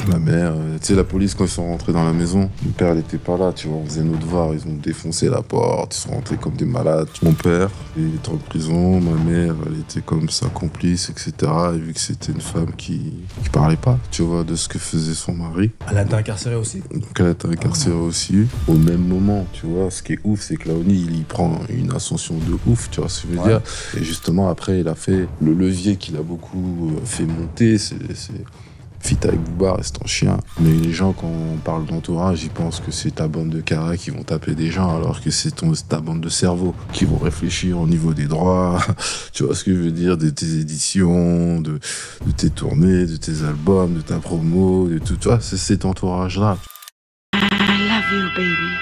Ma mère, tu sais, la police, quand ils sont rentrés dans la maison, mon père, il était pas là, tu vois, on faisait nos devoirs, ils ont défoncé la porte, ils sont rentrés comme des malades. Mon père, il était en prison, ma mère, elle était comme sa complice, etc. Et vu que c'était une femme qui parlait pas, tu vois, de ce que faisait son mari. Elle a été incarcérée aussi. Donc elle a été incarcérée aussi. Au même moment, tu vois, ce qui est ouf, c'est que Laoni, il y prend une ascension de ouf, tu vois ce que je veux dire. Et justement, après, il a fait le levier qu'il a beaucoup fait monter, c'est fit avec Booba, reste en chien. Mais les gens, quand on parle d'entourage, ils pensent que c'est ta bande de carrés qui vont taper des gens, alors que c'est ta bande de cerveaux qui vont réfléchir au niveau des droits, tu vois ce que je veux dire, de tes éditions, de tes tournées, de tes albums, de ta promo, de tout, tu vois, c'est cet entourage-là. I love you, baby.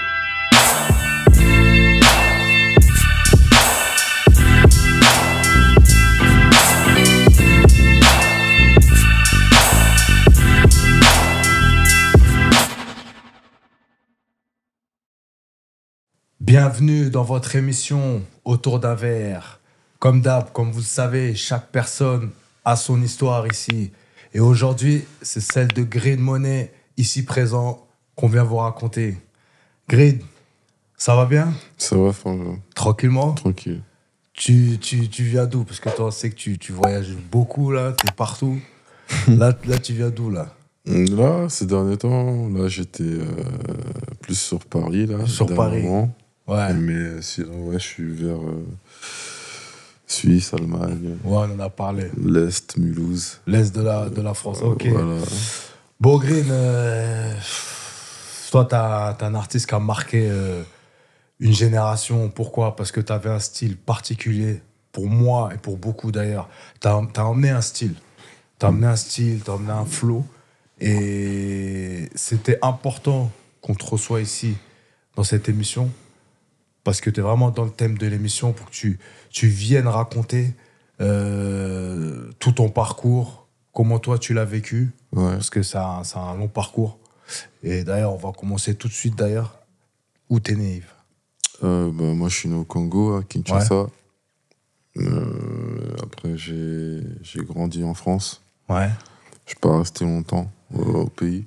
Bienvenue dans votre émission Autour d'un verre. Comme d'hab, comme vous le savez, chaque personne a son histoire ici. Et aujourd'hui, c'est celle de Grid Money, ici présent, qu'on vient vous raconter. Grid, ça va bien? Ça va, franchement. Tranquillement? Tranquille. Tu viens d'où? Parce que toi, on sait que tu voyages beaucoup, là, t'es partout. Là, tu viens d'où, là? Là, ces derniers temps, là, j'étais plus sur Paris, là. Sur Paris. Ouais. Mais sinon, ouais, je suis vers Suisse, Allemagne. Ouais, on en a parlé. L'Est, Mulhouse. L'Est de la France, ok. Voilà. Bon, Green, toi, t'es un artiste qui a marqué une génération. Pourquoi? Parce que t'avais un style particulier, pour moi et pour beaucoup d'ailleurs. T'as emmené un style. T'as emmené un flow. Et c'était important qu'on te reçoive ici, dans cette émission, parce que tu es vraiment dans le thème de l'émission pour que tu viennes raconter tout ton parcours, comment toi tu l'as vécu, parce que c'est un long parcours. Et d'ailleurs, on va commencer tout de suite d'ailleurs. Où t'es né, Yves? Moi, je suis né au Congo, à Kinshasa. Après, j'ai grandi en France. Ouais. Je suis pas resté longtemps au pays.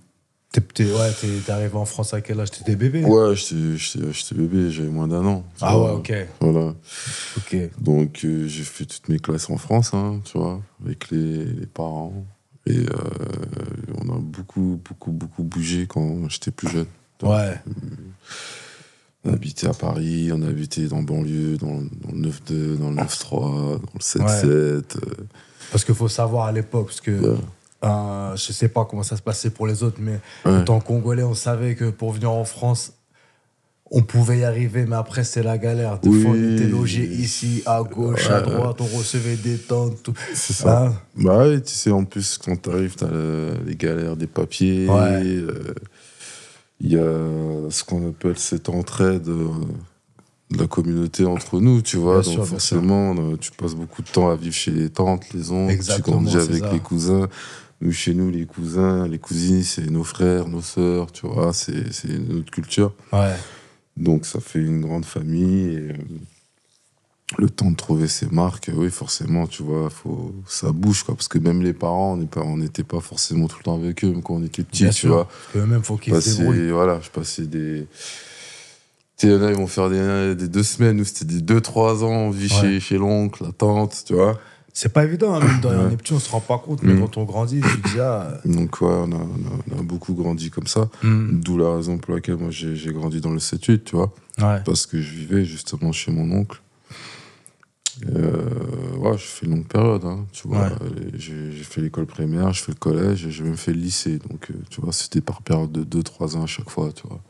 T'es arrivé en France à quel âge? T'étais bébé? Ouais, j'étais bébé, j'avais moins d'1 an. Ah ouais, ok. Voilà. Ok. Donc, j'ai fait toutes mes classes en France, hein, tu vois, avec les parents. Et on a beaucoup bougé quand j'étais plus jeune. Donc, ouais. On habitait à Paris, on habitait dans le banlieue, dans le 9-2, dans le 9-3, dans le 7-7. Parce qu'il faut savoir à l'époque, parce que je sais pas comment ça se passait pour les autres, mais en tant que Congolais, on savait que pour venir en France, on pouvait y arriver, mais après, c'est la galère. Des fois, on était logé ici, à gauche, à droite, on recevait des tentes, tout. C'est ça. Bah oui, tu sais, en plus, quand t'arrives, t'as les galères des papiers. Il y a ce qu'on appelle cette entraide de la communauté entre nous, tu vois. Bien donc sûr, forcément, tu passes beaucoup de temps à vivre chez les tantes, les oncles. Exactement, tu grandis avec les cousins. Nous, chez nous, les cousins, les cousines, c'est nos frères, nos sœurs, tu vois. C'est notre culture. Ouais. Donc, ça fait une grande famille. Et, le temps de trouver ses marques, oui, forcément, tu vois, ça bouge, quoi. Parce que même les parents, on n'était pas forcément tout le temps avec eux, même quand on était petits, tu vois. Eux-mêmes, faut qu'ils se débrouillent. Voilà, je passais des... Tu sais, il y en a, ils vont faire des 2 semaines, nous, c'était des 2-3 ans, on vit chez l'oncle, la tante, tu vois. C'est pas évident, hein, même dans on est petit, on se rend pas compte, mais quand on grandit, tu te dis, Donc, ouais, on a beaucoup grandi comme ça. D'où la raison pour laquelle moi, j'ai grandi dans le 7-8, tu vois. Ouais. Parce que je vivais justement chez mon oncle. J'ai fait une longue période, hein, tu vois. J'ai fait l'école primaire, j'ai fait le collège et j'ai même fait le lycée. Donc, tu vois, c'était par période de 2-3 ans à chaque fois, tu vois.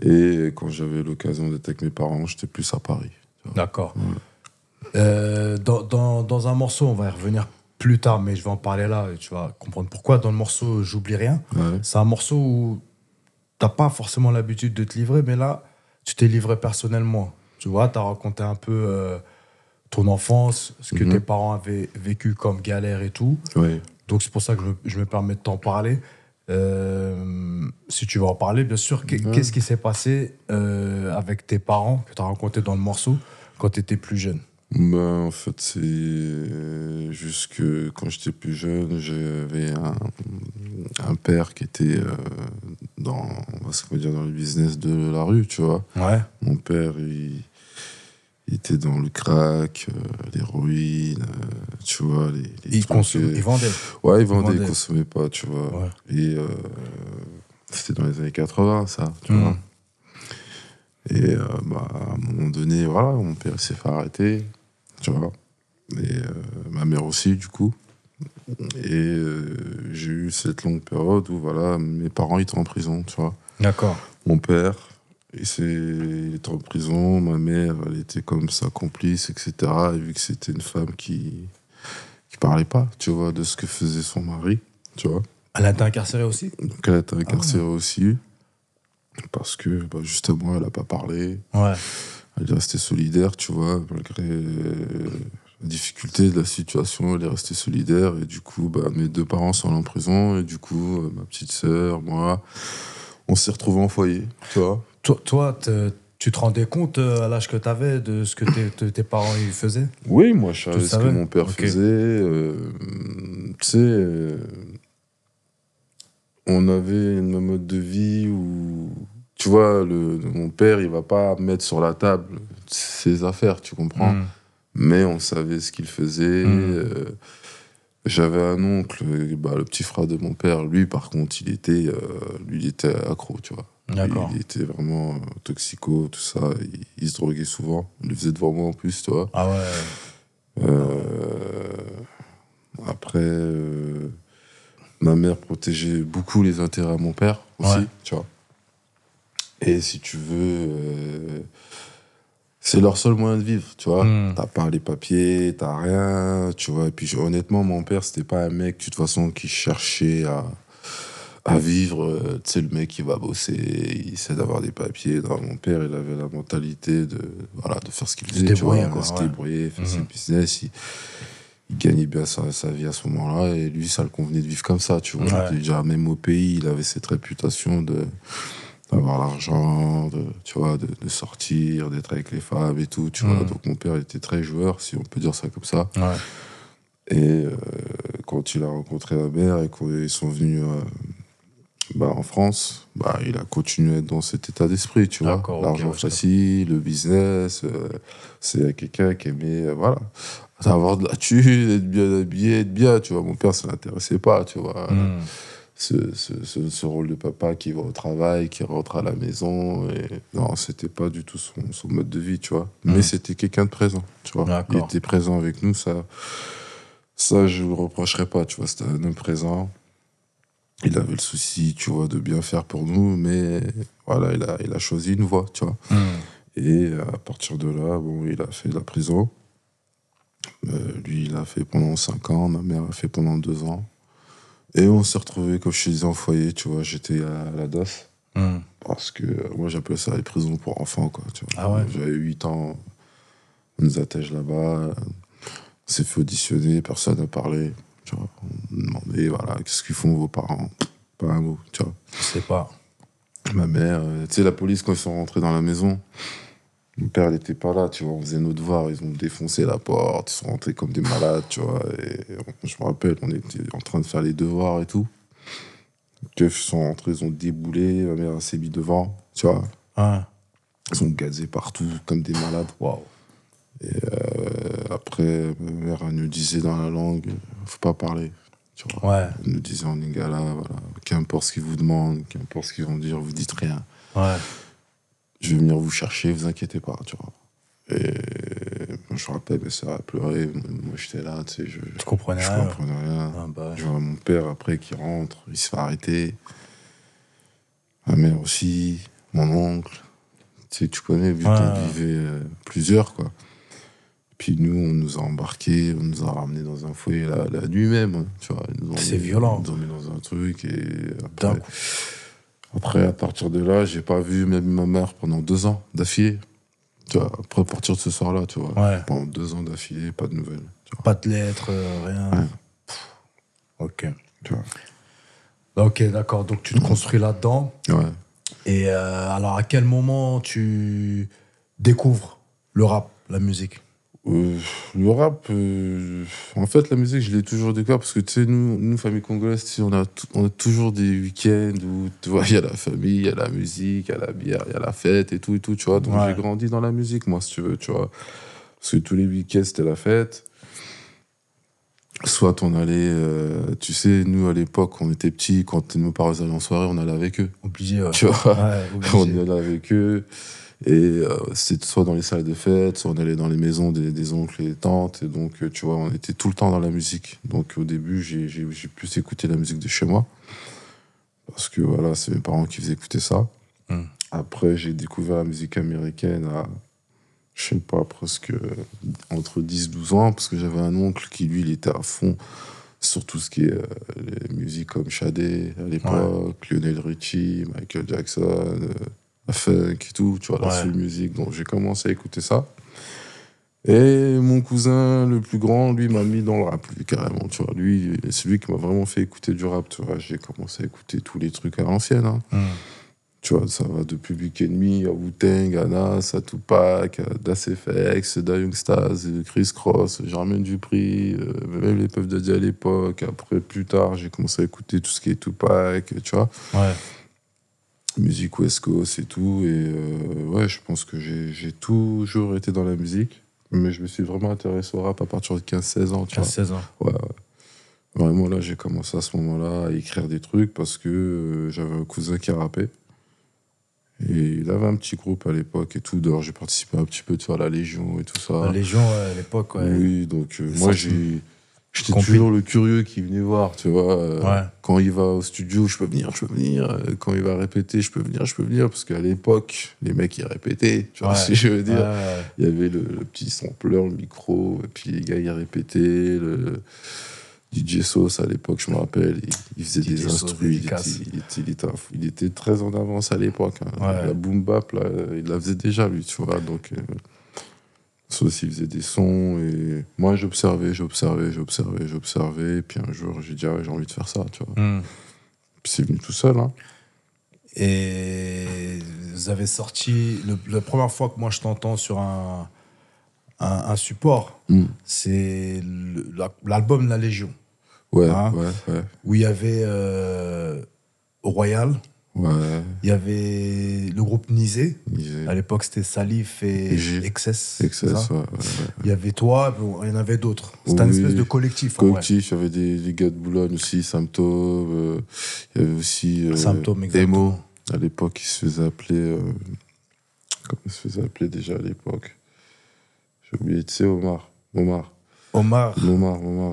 Et quand j'avais l'occasion d'être avec mes parents, j'étais plus à Paris. D'accord. Dans un morceau, on va y revenir plus tard, mais je vais en parler là et tu vas comprendre pourquoi. Dans le morceau J'oublie rien, c'est un morceau où t'as pas forcément l'habitude de te livrer, mais là, tu t'es livré personnellement. Tu vois, t'as raconté un peu ton enfance, ce que tes parents avaient vécu comme galère et tout. Donc c'est pour ça que je me permets de t'en parler. Si tu veux en parler, bien sûr. Qu'est-ce qui s'est passé avec tes parents que tu as raconté dans le morceau quand tu étais plus jeune? Ben, en fait, c'est juste que quand j'étais plus jeune, j'avais un père qui était dans, ce qu'on va dire, dans le business de la rue, tu vois. Ouais. Mon père, il était dans le crack, l'héroïne, tu vois, les Il, trucs. il vendait. Ouais, il vendait, il vendait. consommait pas, tu vois. Ouais. Et c'était dans les années 80, ça, tu Mm. vois. Et bah, à un moment donné, voilà, mon père s'est fait arrêter, tu vois. Et ma mère aussi, du coup. Et j'ai eu cette longue période où, voilà, mes parents étaient en prison, tu vois. D'accord. Mon père, il était en prison, ma mère, elle était comme sa complice, etc. Et vu que c'était une femme qui parlait pas, tu vois, de ce que faisait son mari, tu vois. Elle a été incarcérée aussi? Donc elle a été incarcérée aussi, parce que, bah, justement, elle a pas parlé. Ouais. Elle est restée solidaire, tu vois, malgré la difficulté de la situation, elle est restée solidaire. Et du coup, bah, mes deux parents sont allés en prison. Et du coup, ma petite sœur, moi, on s'est retrouvés en foyer, tu vois. Toi, tu te rendais compte à l'âge que tu avais de ce que tes parents ils faisaient? Oui, moi, je Tu savais ce que savais? mon père Ok. faisait. Tu sais, on avait une mode de vie où, tu vois, mon père, il va pas mettre sur la table ses affaires, tu comprends? Mm. Mais on savait ce qu'il faisait. Mm. J'avais un oncle, bah, le petit frère de mon père. Lui, par contre, lui, il était accro, tu vois. D'accord. Il était vraiment toxico, tout ça. Il se droguait souvent. Il le faisait devant moi en plus, tu vois. Ah ouais. Après, ma mère protégeait beaucoup les intérêts à mon père aussi, Ouais. tu vois. Et si tu veux, c'est leur seul moyen de vivre, tu vois. Mm. T'as pas les papiers, t'as rien, tu vois. Et puis honnêtement, mon père, c'était pas un mec, de toute façon, qui cherchait à vivre. Tu sais, le mec qui va bosser, il essaie d'avoir des papiers. Non, mon père, il avait la mentalité voilà, de faire ce qu'il faisait, tu vois. débrouiller, quoi, Se ouais. débrouiller, faire ses Mhm. business. Il gagnait bien sa vie à ce moment-là. Et lui, ça le convenait de vivre comme ça, tu vois. Ouais. Déjà, même au pays, il avait cette réputation d'avoir l'argent, tu vois, de sortir, d'être avec les femmes et tout, tu vois. Donc mon père était très joueur, si on peut dire ça comme ça. Ouais. Et quand il a rencontré ma mère et qu'ils sont venus bah, en France, bah, il a continué dans cet état d'esprit, tu vois. D'accord, ok, L'argent ouais, facile, le business, c'est quelqu'un qui aimait, voilà, avoir de la thune, être bien habillé, être bien, tu vois. Mon père, ça l'intéressait pas, tu vois. Mm. Ce rôle de papa qui va au travail, qui rentre à la maison. Et non, c'était pas du tout son mode de vie, tu vois. Mais c'était quelqu'un de présent, tu vois. Il D'accord. était présent avec nous, ça je le reprocherais pas, tu vois. C'était un homme présent. Il avait le souci, tu vois, de bien faire pour nous, mais voilà, il a choisi une voie, tu vois. Mm. Et à partir de là, bon, il a fait de la prison. Lui, il a fait pendant 5 ans, ma mère a fait pendant 2 ans. Et on s'est retrouvés, comme je te disais, en foyer, tu vois. J'étais à la DAS. Mm. Parce que moi, j'appelais ça les prisons pour enfants, quoi. Tu vois. Ah ouais. J'avais 8 ans, on nous attèche là-bas, on s'est fait auditionner, personne n'a parlé. Tu vois. On nous demandait, voilà, qu'est-ce qu'ils font vos parents? Pas un mot, tu vois. Je sais pas. Ma mère, tu sais, la police, quand ils sont rentrés dans la maison, mon père, il n'était pas là, tu vois. On faisait nos devoirs, ils ont défoncé la porte, ils sont rentrés comme des malades, tu vois. Et je me rappelle, on était en train de faire les devoirs et tout. Ils sont rentrés, ils ont déboulé, ma mère s'est mise devant, tu vois. Ah. Ils ont gazé partout comme des malades. Waouh. Et après, ma mère, elle nous disait dans la langue, faut pas parler, tu vois. Ouais. Elle nous disait en lingala, voilà, qu'importe ce qu'ils vous demandent, qu'importe ce qu'ils vont dire, vous dites rien. Ouais. Je vais venir vous chercher, vous inquiétez pas, tu vois. Et moi, je me rappelle, ma soeur a pleuré, moi j'étais là, tu sais, je comprenais je rien. comprenais rien. Ah bah. Je vois mon père après qui rentre, il se fait arrêter. Ma mère aussi, mon oncle. Tu sais, tu connais, vu qu'on vivait plusieurs, quoi. Puis nous, on nous a embarqués, on nous a ramenés dans un foyer la nuit même, hein, tu vois. C'est violent. Ils nous ont mis dans un truc et après, à partir de là, j'ai pas vu même ma mère pendant 2 ans d'affilée. Tu vois, après, à partir de ce soir-là, tu vois. Ouais. Pendant 2 ans d'affilée, pas de nouvelles. Tu vois. Pas de lettres, rien. Ouais. Ok. Tu vois. Ok, d'accord. Donc tu te construis là-dedans. Ouais. Et alors, à quel moment tu découvres le rap, la musique? Le rap, en fait, la musique, je l'ai toujours découvert parce que, tu sais, nous, famille congolaise, tu sais, on a toujours des week-ends où, tu vois, il y a la famille, il y a la musique, il y a la bière, il y a la fête et tout, tu vois. Donc, j'ai Ouais. grandi dans la musique, moi, si tu veux, tu vois. Parce que tous les week-ends, c'était la fête. Soit on allait, tu sais, nous, à l'époque, on était petits, quand nos parents allaient en soirée, on allait avec eux. Obligé, ouais. Tu vois, Ouais, on obligé. allait avec eux. Et c'était soit dans les salles de fête, soit on allait dans les maisons des oncles et des tantes. Et donc, tu vois, on était tout le temps dans la musique. Donc, au début, j'ai plus écouté la musique de chez moi. Parce que, voilà, c'est mes parents qui faisaient écouter ça. Mm. Après, j'ai découvert la musique américaine à, je sais pas, presque entre 10 12 ans. Parce que j'avais un oncle qui, lui, il était à fond sur tout ce qui est les musiques comme Sade à l'époque, Lionel Richie, Michael Jackson, la funk et tout, tu vois, la Ouais. soul music. Donc j'ai commencé à écouter ça. Et mon cousin le plus grand, lui, m'a mis dans le rap, lui, carrément, tu vois. Lui, c'est lui qui m'a vraiment fait écouter du rap, tu vois. J'ai commencé à écouter tous les trucs à l'ancienne, hein. Mm. Tu vois, ça va de Public Enemy à Wu-Tang, à Nas, à Tupac, à Das FX, Da Young Stars, Chris Cross, Jermaine Dupri, même les Puff Daddy à l'époque. Après, plus tard, j'ai commencé à écouter tout ce qui est Tupac, tu vois. Ouais. Musique West Coast et tout. Et ouais, je pense que j'ai toujours été dans la musique. Mais je me suis vraiment intéressé au rap à partir de 15 16 ans, tu vois. 15-16 ans. Ouais, ouais. Vraiment, là, j'ai commencé à ce moment-là à écrire des trucs parce que j'avais un cousin qui rappait. Et il avait un petit groupe à l'époque et tout. D'ailleurs, j'ai participé un petit peu à la Légion et tout ça. La Légion, ouais, à l'époque, ouais. Oui, donc C'est moi, sorti. j'étais Compil. toujours le curieux qui venait voir, tu vois. Ouais. Quand il va au studio, je peux venir, je peux venir. Quand il va répéter, je peux venir. Parce qu'à l'époque, les mecs, ils répétaient, tu vois Ouais. ce que je veux dire. Ouais. Il y avait le petit sampleur, le micro, et puis les gars, ils répétaient. Le DJ Sauce, à l'époque, je me rappelle, il faisait DJ des Sauce, instrus. dédicace. Il était très en avance à l'époque, hein. Ouais. La boom bap, là, il la faisait déjà, lui, tu vois. Donc, Sauce, il faisait des sons. Et moi, j'observais. Et puis un jour, j'ai dit, ah ouais, j'ai envie de faire ça, tu vois. Mm. Puis c'est venu tout seul, hein. Et vous avez sorti. La première fois que moi je t'entends sur un support, Mm. c'est l'album La Légion, Ouais, Hein ouais. où il y avait Royal, Ouais. il y avait le groupe Nizé. Il À l'époque, c'était Salif et J'ai- Excess. c'est Excess, ça ouais. Il y avait toi, bon, il y en avait d'autres. C'était un Oui. espèce de collectif. En vrai. Collectif, il y avait des gars de Boulogne aussi, Symptôme. Il y avait aussi Symptômes, exactement. Emo. À l'époque, il se faisait appeler. Comment il se faisait appeler déjà à l'époque? J'ai oublié, tu sais, Omar, Omar.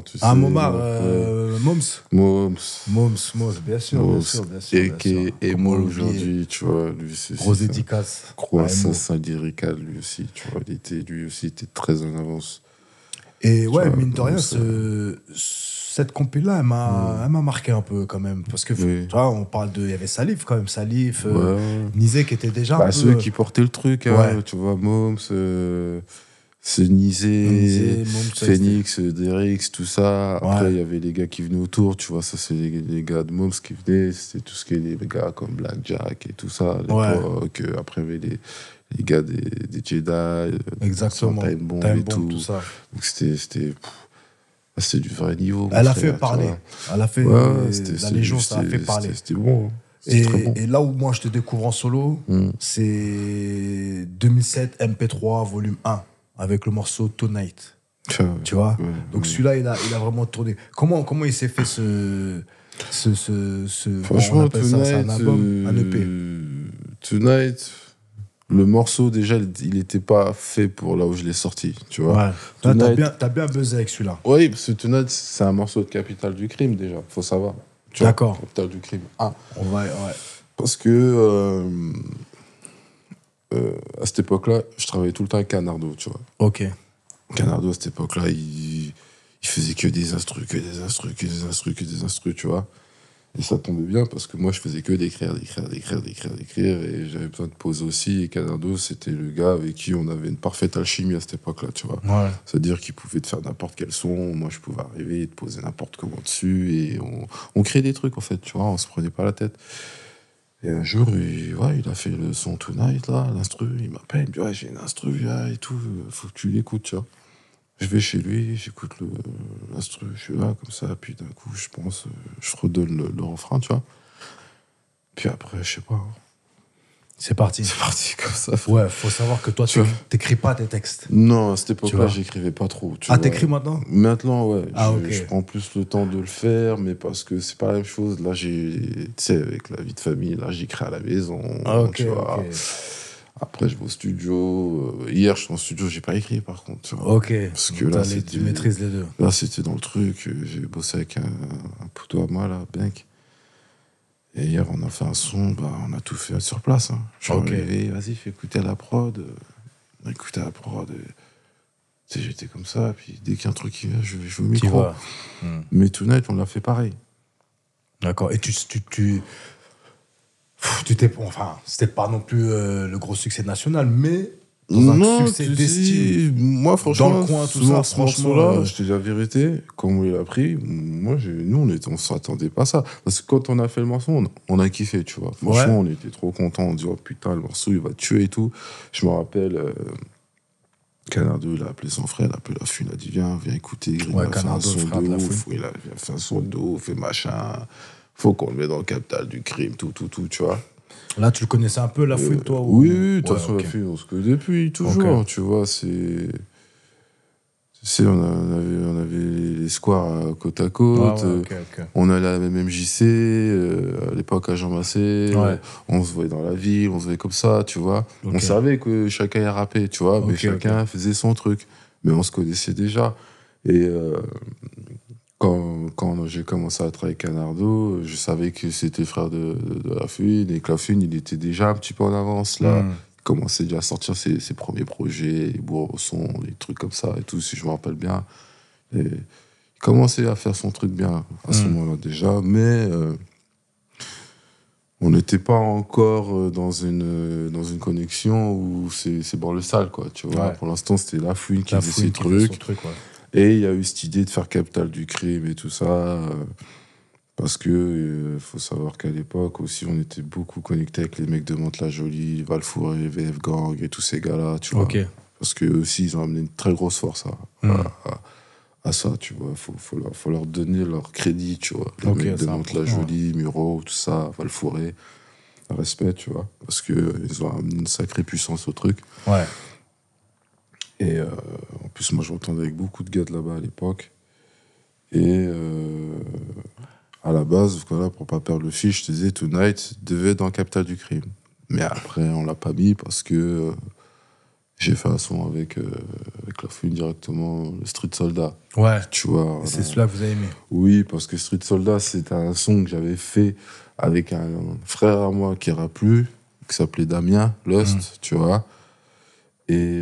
tu sais. Ah, Momar, ouais. Moms. Moms. bien sûr. Et bien qui est sûr. Emo Comment l'oublier. aujourd'hui, tu vois. Lui, c'est Grosse c'est un dédicace. gros à Emo. assassin lyrical, lui aussi, tu vois. Lui aussi était très en avance. Et ouais, vois, mine de rien, donc, cette compil-là, elle m'a marqué un peu quand même. Parce que, Oui. tu vois, on parle de. Il y avait Salif quand même, Salif, Ouais. Nizé qui était déjà un Bah, peu. ceux qui portaient le truc, hein, Ouais. tu vois, Moms, c'est Nizé, Nizé, Moms, Phoenix, Derix, tout ça. Après, Ouais. il y avait les gars qui venaient autour, tu vois, ça, c'est les gars de Moms qui venaient. C'était tout ce qui est les gars comme Blackjack et tout ça à l'époque. Après, il y avait les gars des Jedi, Exactement. Time Bomb Time et Bomb, tout. ça. Donc, c'était du vrai niveau. mon Elle a frère, fait tu parler. vois. Elle a fait. Ouais, La Légion, ça a fait parler. C'était bon. Hein. C'était très bon. Et là où moi je te découvre en solo, Mm. c'est 2007 MP3 volume 1 avec le morceau Tonight. Tu vois. Ouais, Donc ouais. celui-là, il a vraiment tourné. Comment il s'est fait ce Franchement, on appelle ça, c'est un Tonight, album, un EP. Tonight, le morceau, déjà, il n'était pas fait pour là où je l'ai sorti, tu vois. Ouais. Là, Tonight- t'as bien buzzé avec celui-là. Oui, parce que Tonight, c'est un morceau de Capital du Crime, déjà, faut savoir. Tu vois, D'accord. Capital du Crime. Ah, On va, ouais. parce que à cette époque-là, je travaillais tout le temps avec Canardo, tu vois. Ok. Canardo, à cette époque-là, il faisait que des instrus, tu vois. Et ça tombait bien parce que moi, je faisais que d'écrire. Et j'avais besoin de poser aussi. Et Canardo, c'était le gars avec qui on avait une parfaite alchimie à cette époque-là, tu vois. Ouais. C'est-à-dire qu'il pouvait te faire n'importe quel son. Moi, je pouvais arriver et te poser n'importe comment dessus. Et on créait des trucs, en fait, tu vois. On se prenait pas la tête. Et un jour, il a fait le son Tonight, là, l'instru. Il m'appelle, il me dit, ouais, j'ai une instru, là, et tout. Faut que tu l'écoutes, tu vois. Je vais chez lui, j'écoute l'instru, je suis là, comme ça, puis d'un coup, je pense, je redonne le refrain, tu vois. Puis après, je sais pas. C'est parti. C'est parti comme ça, frère. Ouais, faut savoir que toi, Tu vois. t'écris pas tes textes. Non, à cette Tu époque-là, vois. j'écrivais pas trop. Tu Ah, vois. t'écris maintenant? Maintenant, ouais. Ah, je, ok. je prends plus le temps de le faire, mais parce que c'est pas la même chose. Là, tu sais, avec la vie de famille, là, j'écris à la maison. Ah, ok, tu vois. ok. Après, je vais au studio. Hier, je suis en studio, j'ai pas écrit, par contre. Tu vois. Ok. Parce que Donc, là, tu maîtrises les deux. là, c'était dans le truc. J'ai bossé avec un poteau à moi, là, Bank. Et hier, on a fait un son, bah, on a tout fait sur place. Hein. Je suis Ok. arrivé, vas-y, fais écouter la prod. Écouter la prod. Tu sais, j'étais comme ça, puis dès qu'il y a un truc qui vient, je vais jouer au Tu micro. vois. Mais Tonight, on l'a fait pareil. D'accord. Et tu t'es. Enfin, c'était pas non plus le gros succès national, mais dans un succès tu d'estime. sais, moi, franchement, Dans le coin, tout ça, ce franchement, morceau-là, je te dis la vérité, comme il a pris, moi, nous, on s'attendait pas à ça. Parce que quand on a fait le morceau, on a kiffé, tu vois. Franchement, on était trop contents. On dit, oh putain, le morceau, il va tuer et tout. Je me rappelle, Canardo, il a appelé son frère, il a appelé la fille, il a dit, viens écouter. Il Ouais, a fait un Canardo, le son frère de de la ouf. Fouine. Il a fait un son de ouf, et machin. Faut qu'on le mette dans le capital du crime, tout, tu vois. Là, tu le connaissais un peu, la fouine, toi ou... Oui, de toute Ouais, façon, ok. la fille, on se connaît depuis, toujours, Ok. tu vois, c'est... Tu sais, on avait les squares côte à côte, Ouais, ouais, ok, ok. on allait à la même MJC, à l'époque à Jean Massé, Ouais. on se voyait dans la ville, on se voyait comme ça, tu vois. Ok. On savait que chacun a rappé, tu vois, mais Ok, chacun faisait son truc. Mais on se connaissait déjà. Et quand j'ai commencé à travailler avec Canardo, je savais que c'était le frère de La Fouine, et que La Fouine, il était déjà un petit peu en avance, là. Il commençait déjà à sortir ses premiers projets, les bourres au son, les trucs comme ça et tout, si je me rappelle bien. Et il commençait à faire son truc bien à ce moment-là déjà, mais on n'était pas encore dans une connexion où c'est banlieue sale, quoi, tu vois. Ouais. Pour l'instant, c'était La Fouine qui La faisait fouine ses qui fait son trucs. truc, ouais. Et il y a eu cette idée de faire Capital du crime et tout ça. Parce que faut savoir qu'à l'époque aussi, on était beaucoup connectés avec les mecs de Mantes-la-Jolie, Valfouré, VF Gang et tous ces gars-là, tu vois. Ok. Parce qu'eux aussi, ils ont amené une très grosse force à ça, tu vois. Faut leur donner leur crédit, tu vois. Les Ok, mecs de c'est Mantes-la-Jolie, Muro, tout ça, Valfouré, respect, tu vois. Parce qu'ils ont amené une sacrée puissance au truc. Ouais. Et en plus, moi, je m'entendais avec beaucoup de gars de là-bas à l'époque. Et à la base, voilà, pour pas perdre le fil, je te disais, Tonight devait être dans Capital du crime. Mais après, on l'a pas mis parce que j'ai fait un son avec La Fouine directement, le Street Soldat. Ouais. Tu vois. Et c'est celui-là que vous avez aimé. Oui, parce que Street Soldat, c'était un son que j'avais fait avec un frère à moi qui ira plus, qui s'appelait Damien, Lost, tu vois. Et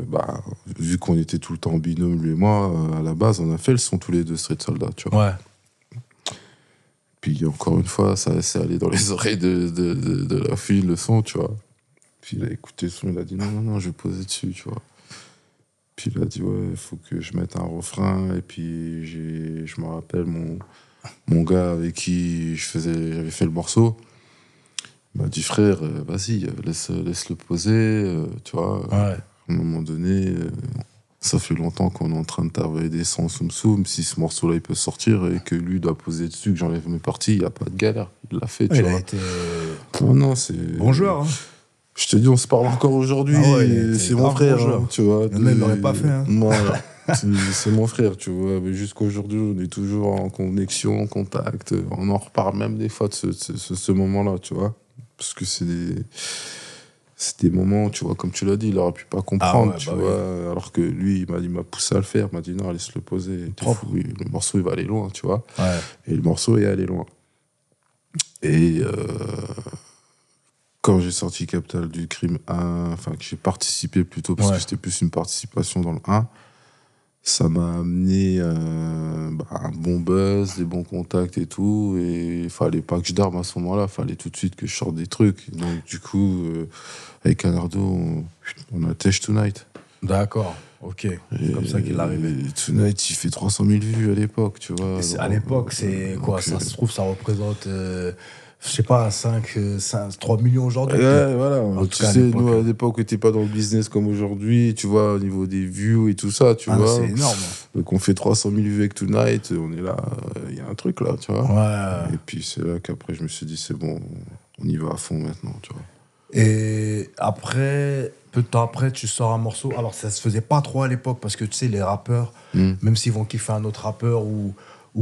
bah, vu qu'on était tout le temps en binôme, lui et moi, à la base, on a fait le son tous les deux, Street Soldat, tu vois. Ouais. Puis encore une fois, ça s'est allé dans les oreilles de La fille, le son, tu vois. Puis il a écouté le son, il a dit non, je vais poser dessus, tu vois. Puis il a dit ouais, il faut que je mette un refrain. Et puis je me rappelle mon gars avec qui j'avais fait le morceau. Il m'a dit frère, vas-y, laisse-le poser, tu vois. Ouais. À un moment donné, ça fait longtemps qu'on est en train de travailler des sons soum. Si ce morceau-là il peut sortir et que lui doit poser dessus, que j'enlève mes parties, il n'y a pas de galère. Il l'a fait, tu Il vois. a été Non, c'est. bon joueur, hein. Je te dis, on se parle encore aujourd'hui. Ah ouais, il a été C'est mon grave frère, bon joueur. hein, tu vois. Le mec l'aurait pas fait, hein. Voilà. C'est mon frère, tu vois. Mais jusqu'aujourd'hui, on est toujours en connexion, en contact. On en reparle même des fois de ce moment-là, tu vois. Parce que c'est des moments, tu vois, comme tu l'as dit, il aurait pu pas comprendre, Ah ouais, tu bah vois. Alors que lui, il m'a poussé à le faire. Il m'a dit, non, laisse-le poser. T'es fou, le morceau, il va aller loin, tu vois. Ouais. Et le morceau est allé loin. Et quand j'ai sorti Capital du crime 1, enfin que j'ai participé plutôt, parce que c'était plus une participation dans le 1, ça m'a amené un bon buzz, des bons contacts et tout, et il fallait pas que je dorme à ce moment-là, il fallait tout de suite que je sorte des trucs. Donc du coup, avec Canardo, on a Tèche Tonight. D'accord, ok. C'est comme ça qu'il est arrivé. Et Tonight, il fait 300 000 vues à l'époque, tu vois. À l'époque, c'est quoi donc, ça se trouve, ça représente je sais pas, 3 millions aujourd'hui. Ouais, voilà. En tout Tu cas, à sais, l'époque, nous, à l'époque, on n'était pas dans le business comme aujourd'hui, tu vois, au niveau des views et tout ça, tu vois. c'est énorme. Donc, on fait 300 000 vues avec Tonight, on est là, il y a un truc là, tu vois. Ouais. Et puis, c'est là qu'après, je me suis dit, c'est bon, on y va à fond maintenant, tu vois. Et après, peu de temps après, tu sors un morceau. Alors, ça se faisait pas trop à l'époque parce que tu sais, les rappeurs, même s'ils vont kiffer un autre rappeur ou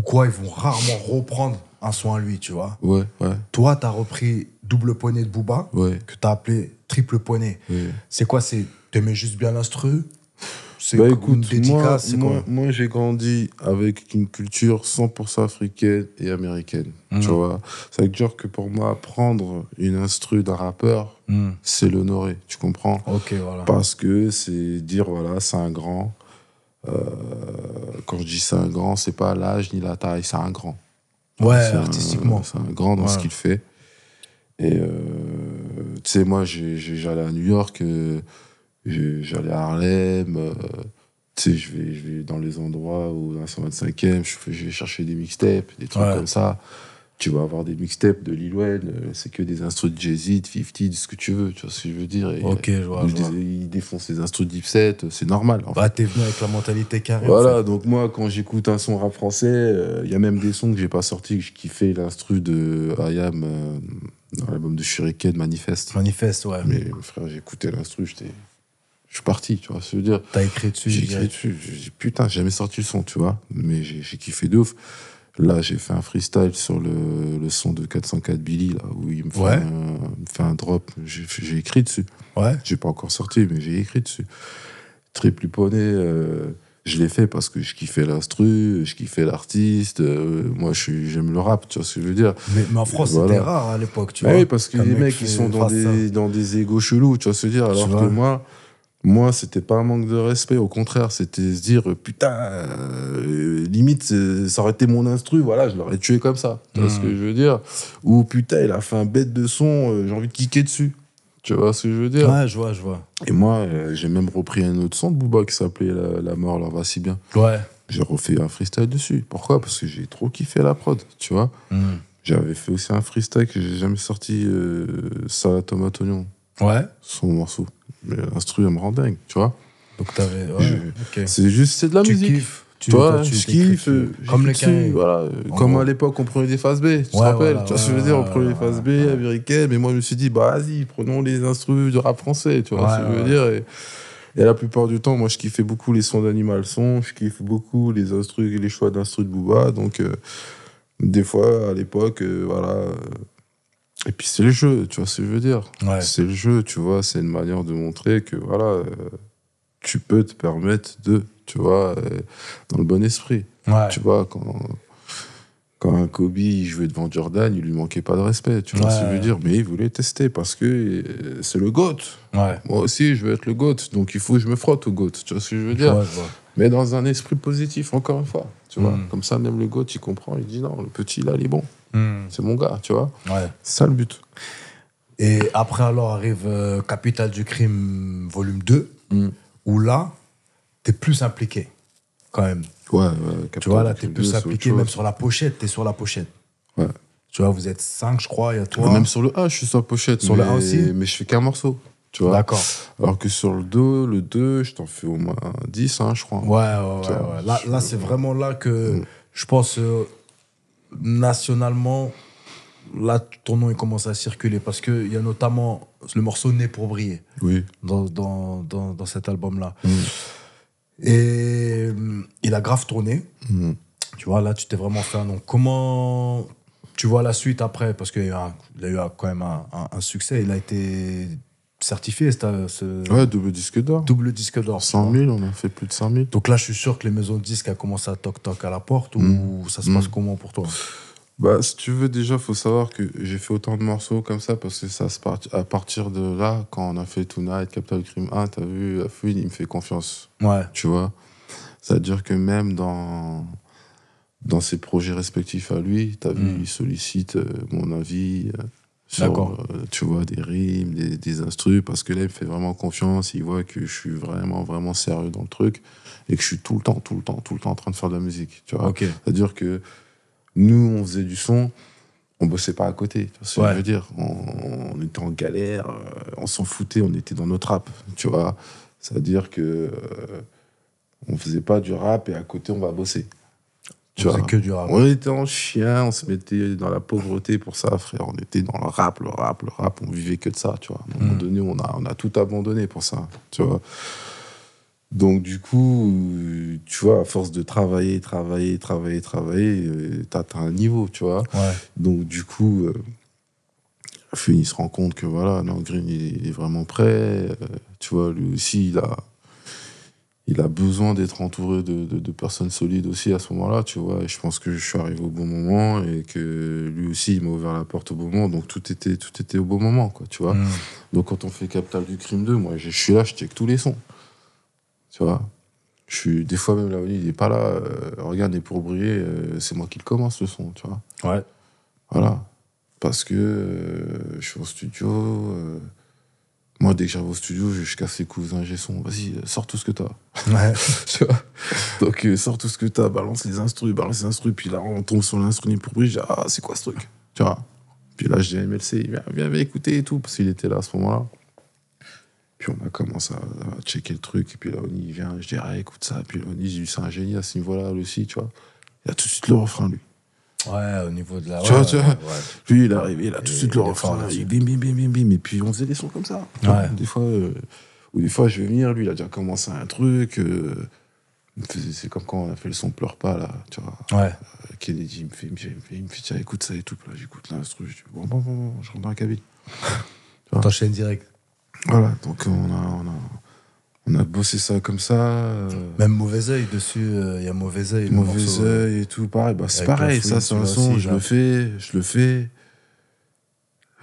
quoi, ils vont rarement reprendre un son à lui, tu vois. Ouais, ouais, Toi, t'as repris Double Poney de Booba, ouais. que t'as appelé Triple Poney. Ouais. C'est quoi? T'aimais juste bien l'instru? C'est Bah une écoute, dédicace, c'est quoi? moi j'ai grandi avec une culture 100% africaine et américaine, tu vois. Ça veut dire que pour moi, prendre une instru d'un rappeur, c'est l'honorer, tu comprends? Ok, voilà. Parce que c'est dire, voilà, c'est un grand. Quand je dis c'est un grand, c'est pas l'âge ni la taille, c'est un grand. Ouais, C'est artistiquement. c'est un grand dans ce Ouais. qu'il fait. Et tu sais, moi, j'allais à New York, j'allais à Harlem, tu sais, je vais dans les endroits où, dans la 125e, je vais chercher des mixtapes, des trucs Ouais. comme ça. Tu vas avoir des mixtapes de Lil Wayne, c'est que des instrus de Jay-Z, de 50, de ce que tu veux, tu vois ce que je veux dire. Et, Ok, je vois. il défonce les instrus de Dipset, c'est normal. En fait. Bah, t'es venu avec la mentalité carrée. Voilà, En fait. donc moi, quand j'écoute un son rap français, il y a même des sons que j'ai pas sortis, que je kiffais l'instru de IAM dans l'album de Shuriken, Manifeste. Manifeste, ouais. Mais frère, j'ai écouté l'instru, je suis parti, tu vois ce que je veux dire. T'as écrit dessus. J'ai écrit dessus, j'ai dit putain, j'ai jamais sorti le son, tu vois, mais j'ai kiffé de ouf. Là, j'ai fait un freestyle sur le son de 404 Billy, là, où il me fait, me fait un drop. J'ai écrit dessus. Ouais. J'ai pas encore sorti, mais j'ai écrit dessus. Triple Poney, je l'ai fait parce que je kiffais l'instru, je kiffais l'artiste. Moi, j'aime le rap, tu vois ce que je veux dire. Mais en France, Voilà. c'était rare à l'époque, tu Bah vois. oui, parce que Qu'un les mec mecs, ils sont dans fasse ça. dans des égos chelous, tu vois ce que je veux dire. Alors vois. que moi, c'était pas un manque de respect, au contraire, c'était se dire, putain, limite, ça aurait été mon instru, voilà, je l'aurais tué comme ça, tu vois ce que je veux dire. Ou putain, il a fait un bête de son, j'ai envie de kicker dessus, tu vois ce que je veux dire. Ouais, je vois. Et moi, j'ai même repris un autre son de Booba qui s'appelait La mort leur va si bien. Ouais. J'ai refait un freestyle dessus. Pourquoi? Parce que j'ai trop kiffé la prod, tu vois. J'avais fait aussi un freestyle que j'ai jamais sorti, Salade tomate oignon, Ouais. son morceau. Mais l'instru, elle me rend dingue, tu vois. Donc t'avais. Ouais, ok. C'est de la Tu musique. kiffes. Tu vois, toi, je t'écris kiffe. dessus. J'écris Comme les dessus, carrés. voilà. En Comme gros. à l'époque, on prenait des phases B. Tu te Ouais, rappelles? voilà, Tu vois ce que je veux dire? On prenait les phases B américaines. Mais moi, je me suis dit, bah vas-y, prenons les instrus de rap français. Tu vois ce que je veux dire? Et la plupart du temps, moi, je kiffais beaucoup les sons d'Animal Son. Je kiffe beaucoup les choix d'instrus de Booba. Donc, des fois, à l'époque, voilà. Et puis, c'est le jeu, tu vois ce que je veux dire? Ouais. C'est le jeu, tu vois. C'est une manière de montrer que, voilà, tu peux te permettre tu vois, dans le bon esprit. Ouais. Tu vois, quand un Kobe il jouait devant Jordan, il lui manquait pas de respect, tu vois ce que je veux dire. Mais il voulait tester parce que c'est le GOAT. Ouais. Moi aussi, je veux être le GOAT, donc il faut que je me frotte au GOAT, tu vois ce que je veux dire. Je vois. Mais dans un esprit positif, encore une fois, tu vois. Comme ça, même le GOAT, il comprend, il dit non, le petit là, il est bon. C'est mon gars, tu vois. Ouais. C'est ça le but. Et après, alors, arrive Capital du Crime, volume 2, où là, t'es plus impliqué, quand même. Ouais, Tu vois, là, t'es plus impliqué, impliqué, même sur la pochette, t'es sur la pochette. Ouais. Tu vois, vous êtes 5, je crois, il y a toi. Même sur le A, je suis sur la pochette. Sur le A aussi. Mais je fais qu'un morceau, tu vois. D'accord. Alors que sur le 2, je t'en fais au moins 10, hein, je crois. Ouais. Là, c'est vraiment là que je pense, nationalement, là, ton nom il commence à circuler parce qu'il y a notamment le morceau Né pour briller Oui. dans cet album-là. Et il a grave tourné. Tu vois, là, tu t'es vraiment fait un nom. Comment tu vois la suite après? Parce qu'il a eu quand même un succès. Il a été certifié, Ouais, double disque d'or. double disque d'or. 100 000, on a fait plus de 100 000. Donc là, je suis sûr que les maisons de disques ont commencé à toc-toc à la porte ou ça se passe comment pour toi? Bah, si tu veux, déjà, faut savoir que j'ai fait autant de morceaux comme ça parce que à partir de là, quand on a fait Tonight, Capital Crime 1, t'as vu, Afouine, il me fait confiance. Ouais. Tu vois? C'est-à-dire que même dans ses projets respectifs à lui, t'as vu, il sollicite mon avis sur, tu vois, des rimes, des instrus, parce que là, il me fait vraiment confiance, il voit que je suis vraiment, vraiment sérieux dans le truc et que je suis tout le temps en train de faire de la musique, tu vois. Ok. C'est-à-dire que nous, on faisait du son, on bossait pas à côté. Tu vois ce que je veux dire. On était en galère, on s'en foutait, on était dans notre rap, tu vois. C'est-à-dire que on faisait pas du rap et à côté on va bosser. Tu vois. Que du rap. On était en chien, on se mettait dans la pauvreté pour ça, frère. On était dans le rap. On vivait que de ça, tu vois. À un moment donné, on a tout abandonné pour ça, tu vois. Donc, du coup, tu vois, à force de travailler, t'atteins un niveau, tu vois. Ouais. Donc, du coup, il se rend compte que, voilà, non, Green, il est vraiment prêt. Tu vois, lui aussi, il a besoin d'être entouré de personnes solides aussi à ce moment-là, tu vois. Et je pense que je suis arrivé au bon moment et que lui aussi, il m'a ouvert la porte au bon moment. Donc, tout était au bon moment, quoi, tu vois. Donc, quand on fait Capital du Crime 2, moi, je suis là, je check tous les sons. Tu vois, des fois même Laoni, il est pas là. Regarde, et pour briller, c'est moi qui le commence le son, tu vois. Ouais. Voilà. Parce que je suis au studio. Moi, dès que j'arrive au studio, je casse les coups aux ingé son. Vas-y, sors tout ce que t'as. Ouais. Tu vois. Donc, sors tout ce que t'as, balance les instrus. Puis là, on tombe sur l'instru pour briller. Je dis, ah, c'est quoi ce truc? Tu vois. Puis là, je dis à MLC, viens écouter et tout, parce qu'il était là à ce moment-là. Puis on a commencé à checker le truc. Et puis là, il vient, je dis, ah, écoute ça. Puis là, c'est un génie à ce niveau-là aussi, tu vois. Il a tout de suite le refrain, lui. Ouais, au niveau de la... Tu vois. Ouais. Lui, il est arrivé, il a tout de suite le refrain. Il Bim, bim, bim, bim, bim. Et puis on faisait des sons comme ça. Ouais. Des fois, je vais venir, lui, il a déjà commencé un truc. C'est comme quand on a fait le son Pleure pas, là, tu vois. Ouais. Kennedy, il me fait, tiens, écoute ça et tout. Puis là, j'écoute l'instru. Je dis, bon, je rentre dans la cabine. T'enchaînes direct. Voilà, donc on a bossé ça comme ça. Même Mauvais Oeil dessus, il y a Mauvais Oeil. Mauvais Oeil et tout, pareil. Bah, c'est pareil, ça c'est un son, je le fais.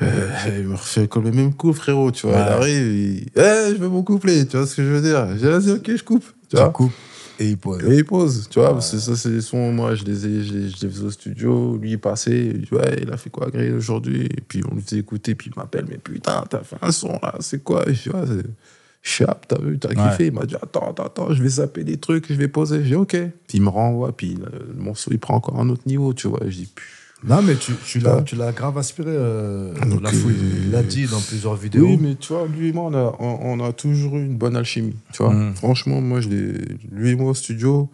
Il me refait comme le même coup, frérot, tu vois. Ouais. Il arrive, je veux mon couplet, tu vois ce que je veux dire. J'ai dit, vas-y, ok, je coupe. Tu vois. Coupe et il pose. Tu vois, parce que ça, c'est des sons, moi, je les faisais au studio, lui, il passait, il dit, ouais, il a fait quoi, Green, aujourd'hui? Et puis, on lui faisait écouter, puis il m'appelle, mais putain, t'as fait un son, là, c'est quoi? Et je dis, ouais, c'est Chap, t'as vu, t'as kiffé. Il m'a dit, attends, je vais zapper des trucs, je vais poser. J'ai dit, ok. Puis il me renvoie, puis le morceau, il prend encore un autre niveau, tu vois. Et je dis, non, mais tu l'as grave inspiré. La fouille, il l'a dit dans plusieurs vidéos. Oui, mais tu vois, lui et moi, on a toujours eu une bonne alchimie. Tu vois, franchement, moi, lui et moi au studio,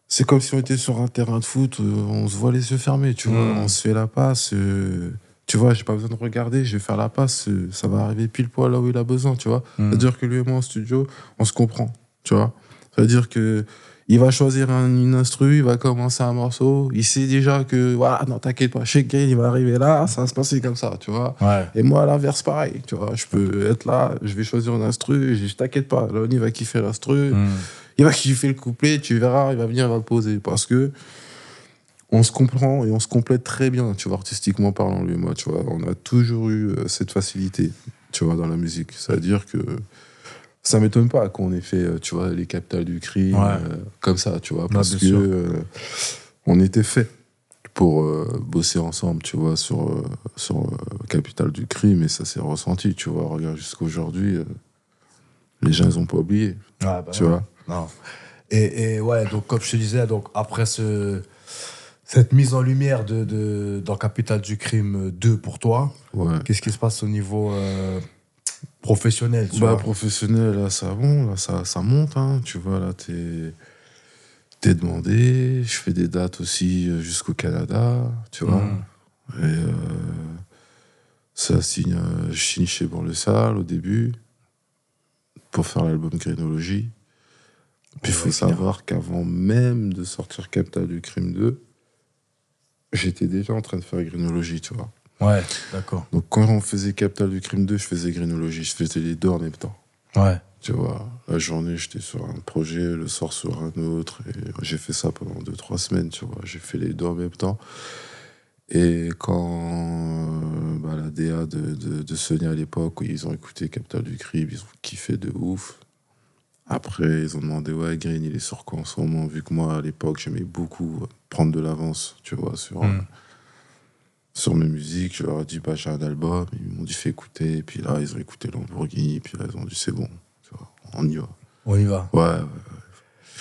c'est comme si on était sur un terrain de foot, on se voit les yeux fermés, tu vois, on se fait la passe. Tu vois, j'ai pas besoin de regarder, je vais faire la passe, ça va arriver pile poil là où il a besoin, tu vois. C'est-à-dire que lui et moi au studio, on se comprend, tu vois. C'est-à-dire que il va choisir une instru, il va commencer un morceau, il sait déjà que, voilà, non, t'inquiète pas, Cheikh Green, il va arriver là, ça va se passer comme ça, tu vois. Ouais. Et moi, à l'inverse, pareil, tu vois, je peux être là, je vais choisir une instru, je t'inquiète pas, là, il va kiffer l'instru, il va kiffer le couplet, tu verras, il va venir, il va le poser, parce que on se comprend et on se complète très bien, tu vois, artistiquement parlant, lui et moi, tu vois. On a toujours eu cette facilité, tu vois, dans la musique. C'est-à-dire que ça m'étonne pas qu'on ait fait, tu vois, les Capitales du Crime, comme ça, tu vois, parce que on était fait pour bosser ensemble, tu vois, sur Capitale du Crime, et ça s'est ressenti, tu vois. Regarde, jusqu'à aujourd'hui, les gens, ils ont pas oublié, tu vois. Non. Et ouais, donc, comme je te disais, donc, après cette mise en lumière dans Capitale du Crime 2 pour toi, qu'est-ce qui se passe au niveau professionnel, tu vois? Professionnel, là, ça monte, hein, tu vois, là, t'es demandé, je fais des dates aussi jusqu'au Canada, tu vois, et je signe chez Borlesal au début, pour faire l'album Grénologie. Puis il faut savoir qu'avant même de sortir Capitale du Crime 2, j'étais déjà en train de faire Grénologie, tu vois. Ouais, d'accord. Donc quand on faisait Capitale du Crime 2, je faisais Grénologie, je faisais les deux en même temps. Ouais. Tu vois, la journée, j'étais sur un projet, le soir sur un autre, et j'ai fait ça pendant 2-3 semaines, tu vois. J'ai fait les deux en même temps. Et quand la DA de Sony à l'époque, où ils ont écouté Capitale du Crime, ils ont kiffé de ouf. Après, ils ont demandé, ouais, Green, il est sur quoi en ce moment? Vu que moi, à l'époque, j'aimais beaucoup prendre de l'avance, tu vois, sur mes musiques. Je leur ai dit, j'ai un album. Ils m'ont dit, fais écouter. Et puis là, ils ont écouté Lamborghini. Et puis là, ils ont dit, c'est bon, tu vois, on y va. On y va. Ouais.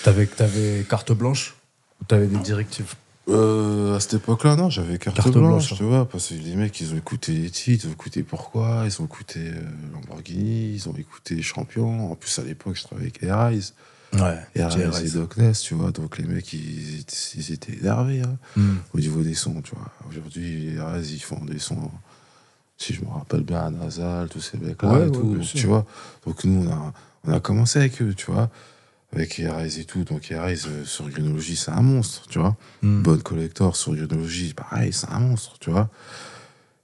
T'avais carte blanche ou t'avais des directives? À cette époque-là, non, j'avais carte Carte blanche, blanche, tu vois, parce que les mecs, ils ont écouté les titres, ils ont écouté Pourquoi, ils ont écouté Lamborghini, ils ont écouté Champion. En plus, à l'époque, je travaillais avec Arise, Ouais, DJ Arise et Rise. Doc Ness, tu vois, donc les mecs, ils étaient énervés, hein, au niveau des sons, tu vois. Aujourd'hui, Arise, ils font des sons, si je me rappelle bien, à Nasal, tous ces mecs-là Ouais, et ouais, tout, bien donc sûr. tu vois. Donc nous, on a commencé avec eux, tu vois, avec Arise et tout. Donc Arise, sur Greenology, c'est un monstre, tu vois. Bonne Collector sur Greenology, pareil, c'est un monstre, tu vois.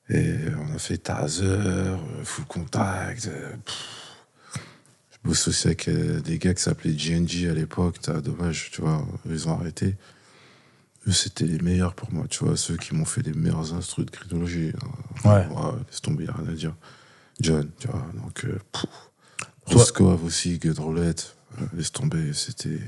Et on a fait Taser, Full Contact. Je bosse aussi avec des gars qui s'appelaient GNG à l'époque. Dommage, tu vois, ils ont arrêté. Eux, c'était les meilleurs pour moi, tu vois, ceux qui m'ont fait les meilleurs instrus de Greenology. Ouais. Laisse tomber, y a rien à dire. John, tu vois, donc... Toi- Roscoe aussi, Gudrolette, laisse tomber, c'était...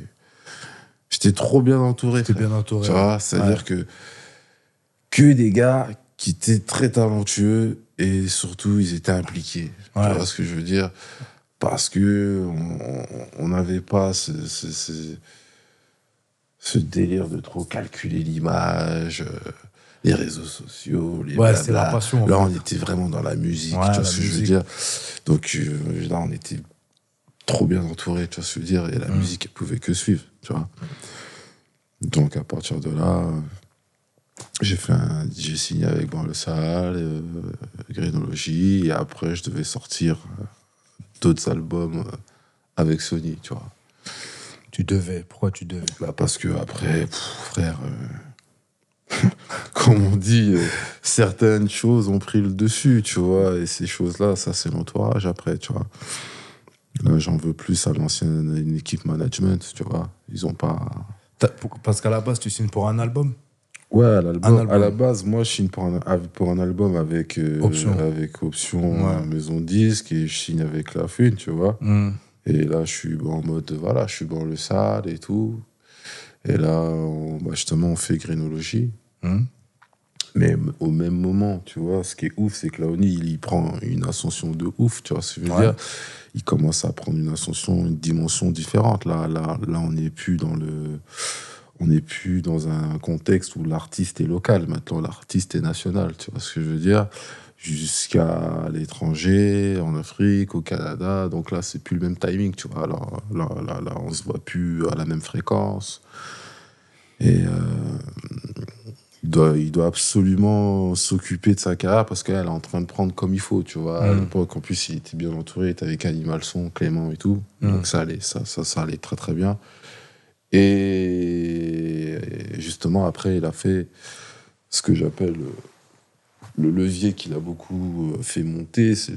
J'étais trop bien entouré, T'es frère. bien entouré. Tu vois, c'est-à-dire que des gars qui étaient très talentueux et surtout, ils étaient impliqués. Tu Ouais. vois ce que je veux dire? Parce que on n'avait pas ce délire de trop calculer l'image, les réseaux sociaux, les Ouais, c'était la blabla. passion, en Là, fait. on était vraiment dans la musique, Ouais, tu vois la ce que je veux musique. dire? Donc là, on était trop bien entouré, tu vois ce que je veux dire? Et la musique, elle pouvait que suivre, tu vois? Donc, à partir de là, j'ai signé avec Ban Le Sahel, Greenology, et après, je devais sortir d'autres albums avec Sony, tu vois. Tu devais. Pourquoi tu devais? Bah, parce que après, frère, comme on dit, certaines choses ont pris le dessus, tu vois, et ces choses-là, ça, c'est l'entourage après, tu vois. Là, j'en veux plus à l'ancienne équipe management, tu vois. Ils ont pas. Parce qu'à la base, tu signes pour un album. Ouais, Un à la album. base, moi, je signe pour un album avec Option. avec option Ouais. maison de disque et je signe avec La Fune, tu vois. Et là, je suis en mode, voilà, je suis dans le salle et tout. Et là, justement, on fait Greenology. Mais au même moment, tu vois, ce qui est ouf, c'est que Laoni, il prend une ascension de ouf, tu vois ce que je veux Ouais. dire? Il commence à prendre une ascension, une dimension différente. Là, on n'est plus on n'est plus dans un contexte où l'artiste est local. Maintenant, l'artiste est national, tu vois ce que je veux dire? Jusqu'à l'étranger, en Afrique, au Canada. Donc là, c'est plus le même timing, tu vois. Alors, là, on se voit plus à la même fréquence. Et il doit absolument s'occuper de sa carrière parce qu'elle est en train de prendre comme il faut, tu vois. À l'époque, en plus, il était bien entouré, il était avec Animal Son, Clément et tout. Donc ça allait, ça allait très très bien. Et justement, après, il a fait ce que j'appelle le levier qu'il a beaucoup fait monter, c'est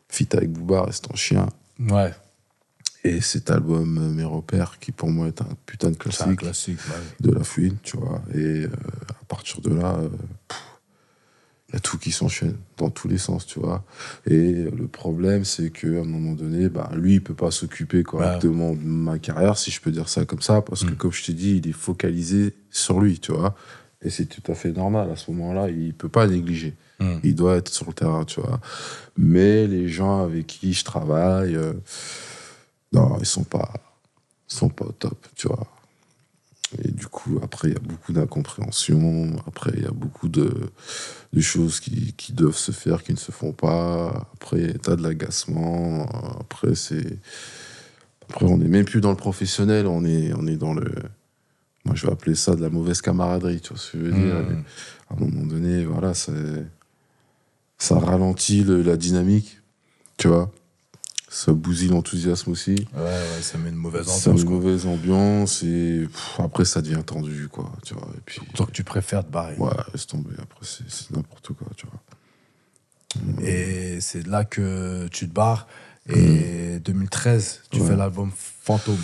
Fit avec Booba, Reste en chien. Ouais. Et cet album, Mes repères, qui pour moi est un putain de C'est un classique classique. Ouais. de La Fouine, tu vois. Et à partir de là, il y a tout qui s'enchaîne dans tous les sens, tu vois. Et le problème, c'est qu'à un moment donné, lui, il peut pas s'occuper correctement de ma carrière, si je peux dire ça comme ça, parce que, comme je t'ai dit, il est focalisé sur lui, tu vois. Et c'est tout à fait normal. À ce moment-là, il peut pas négliger. Il doit être sur le terrain, tu vois. Mais les gens avec qui je travaille, non, ils sont pas au top, tu vois. Et du coup, après, il y a beaucoup d'incompréhension. Après, il y a beaucoup de choses qui doivent se faire, qui ne se font pas. Après, t'as de l'agacement. Après, on n'est même plus dans le professionnel. On est dans le... Moi, je vais appeler ça de la mauvaise camaraderie, tu vois ce que je veux dire. Et à un moment donné, voilà, ça ralentit la dynamique, tu vois. Ça bousille l'enthousiasme aussi. Ouais, ça met une mauvaise Ça ambiance. met une mauvaise ambiance et après ça devient tendu, quoi, tu vois. Et puis, Donc tu préfères te barrer. ouais, laisse tomber. Après, c'est n'importe quoi, tu vois. Et c'est là que tu te barres. Et 2013, tu fais l'album Fantôme.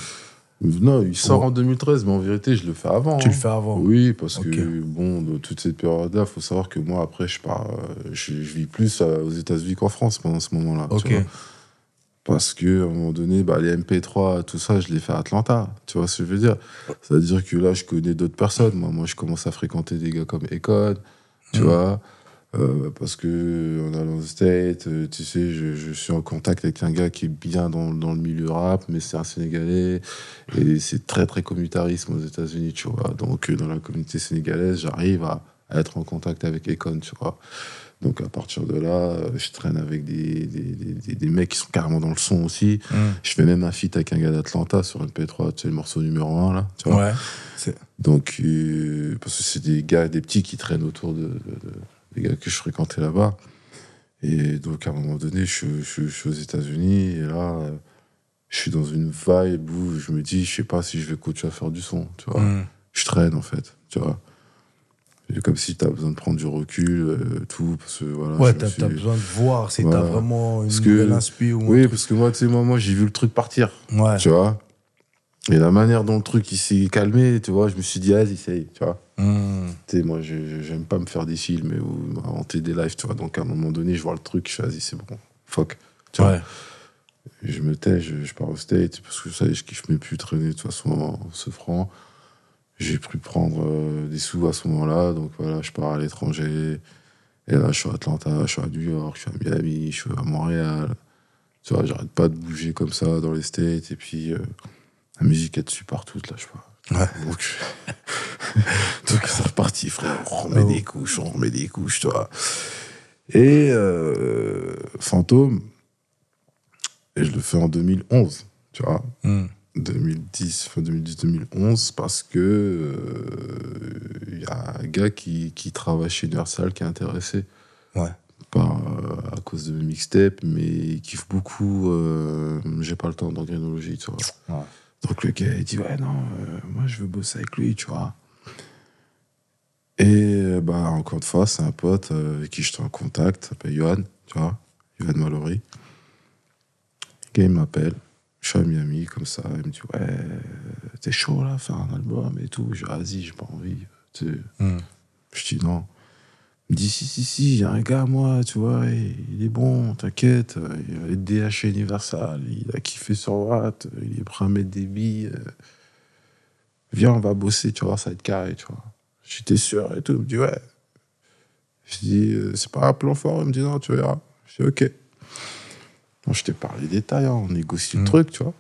Non, il sort en 2013, mais en vérité, je le fais avant. Tu le fais avant? Oui, parce Ok. que, bon, de toute cette période-là, il faut savoir que moi, après, je pars. Je vis plus aux États-Unis qu'en France pendant ce moment-là. Ok. Tu vois. Parce que, à un moment donné, les MP3, tout ça, je l'ai fait à Atlanta. Tu vois ce que je veux dire? C'est-à-dire que là, je connais d'autres personnes. Moi, je commence à fréquenter des gars comme Econ, tu vois. Parce que en allant au State, tu sais, je suis en contact avec un gars qui est bien dans le milieu rap, mais c'est un Sénégalais, et c'est très très communautarisme aux États-Unis, tu vois. Donc dans la communauté sénégalaise, j'arrive à être en contact avec Akon, tu vois. Donc à partir de là, je traîne avec des mecs qui sont carrément dans le son aussi. Je fais même un feat avec un gars d'Atlanta sur MP3, tu sais, le morceau numéro 1 là, tu vois. Ouais. Donc, parce que c'est des gars, des petits qui traînent autour des gars que je fréquentais là-bas. Et donc, à un moment donné, je suis aux États-Unis, et là, je suis dans une vibe où je me dis, je sais pas si je vais continuer à faire du son, tu vois. Je traîne, en fait, tu vois. C'est comme si t'as besoin de prendre du recul, tout, parce que voilà. Ouais, t'as besoin de voir si Voilà. t'as vraiment une Parce nouvelle inspi ou un oui, truc. parce que moi, tu sais, moi, j'ai vu le truc partir, Ouais. tu vois. Et la manière dont le truc il s'est calmé, tu vois, je me suis dit, vas-y, ça y est, tu vois. Tu sais, moi, j'aime pas me faire des films ou inventer des lives, tu vois. Donc, à un moment donné, je vois le truc, je fais, vas-y, c'est bon, fuck. Tu vois. Et je me tais, je pars au State, parce que ça y est, je kiffe même plus traîner de toute façon en ce franc. J'ai pu prendre des sous à ce moment-là, donc voilà, je pars à l'étranger. Et là, je suis à Atlanta, je suis à New York, je suis à Miami, je suis à Montréal. Tu vois, j'arrête pas de bouger comme ça dans les States, et puis la musique est dessus partout, là, je sais pas. Ouais. Donc c'est reparti, frère. On remet des couches, tu vois. Et Fantôme, et je le fais en 2011, tu vois. 2010-2011, parce que y a un gars qui travaille chez Universal qui est intéressé. Ouais. À cause de mes mixtapes, mais il kiffe beaucoup J'ai pas le temps d'engrénologie, tu vois. Ouais. Donc le gars, il dit, ouais, non, moi, je veux bosser avec lui, tu vois. Et encore une fois, c'est un pote avec qui j'étais en contact, il s'appelle Yohan, tu vois, Yohan Mallory. Le gars, il m'appelle, je suis à Miami, comme ça, il me dit, ouais, t'es chaud, là, faire un album et tout. Je dis, vas-y, j'ai pas envie, tu sais. Je dis, non. Il me dit, si, il y a un gars, moi, tu vois, il est bon, t'inquiète, il est DH Universal, il a kiffé sur Watt, il est prêt à mettre des billes. Viens, on va bosser, tu vois, ça va être carré, tu vois. J'étais sûr et tout. Il me dit, ouais. Je dis, c'est pas un plan fort. Il me dit, non, tu verras. Je dis, ok. Bon, je t'ai parlé des détails, hein, on négocie le truc, tu vois.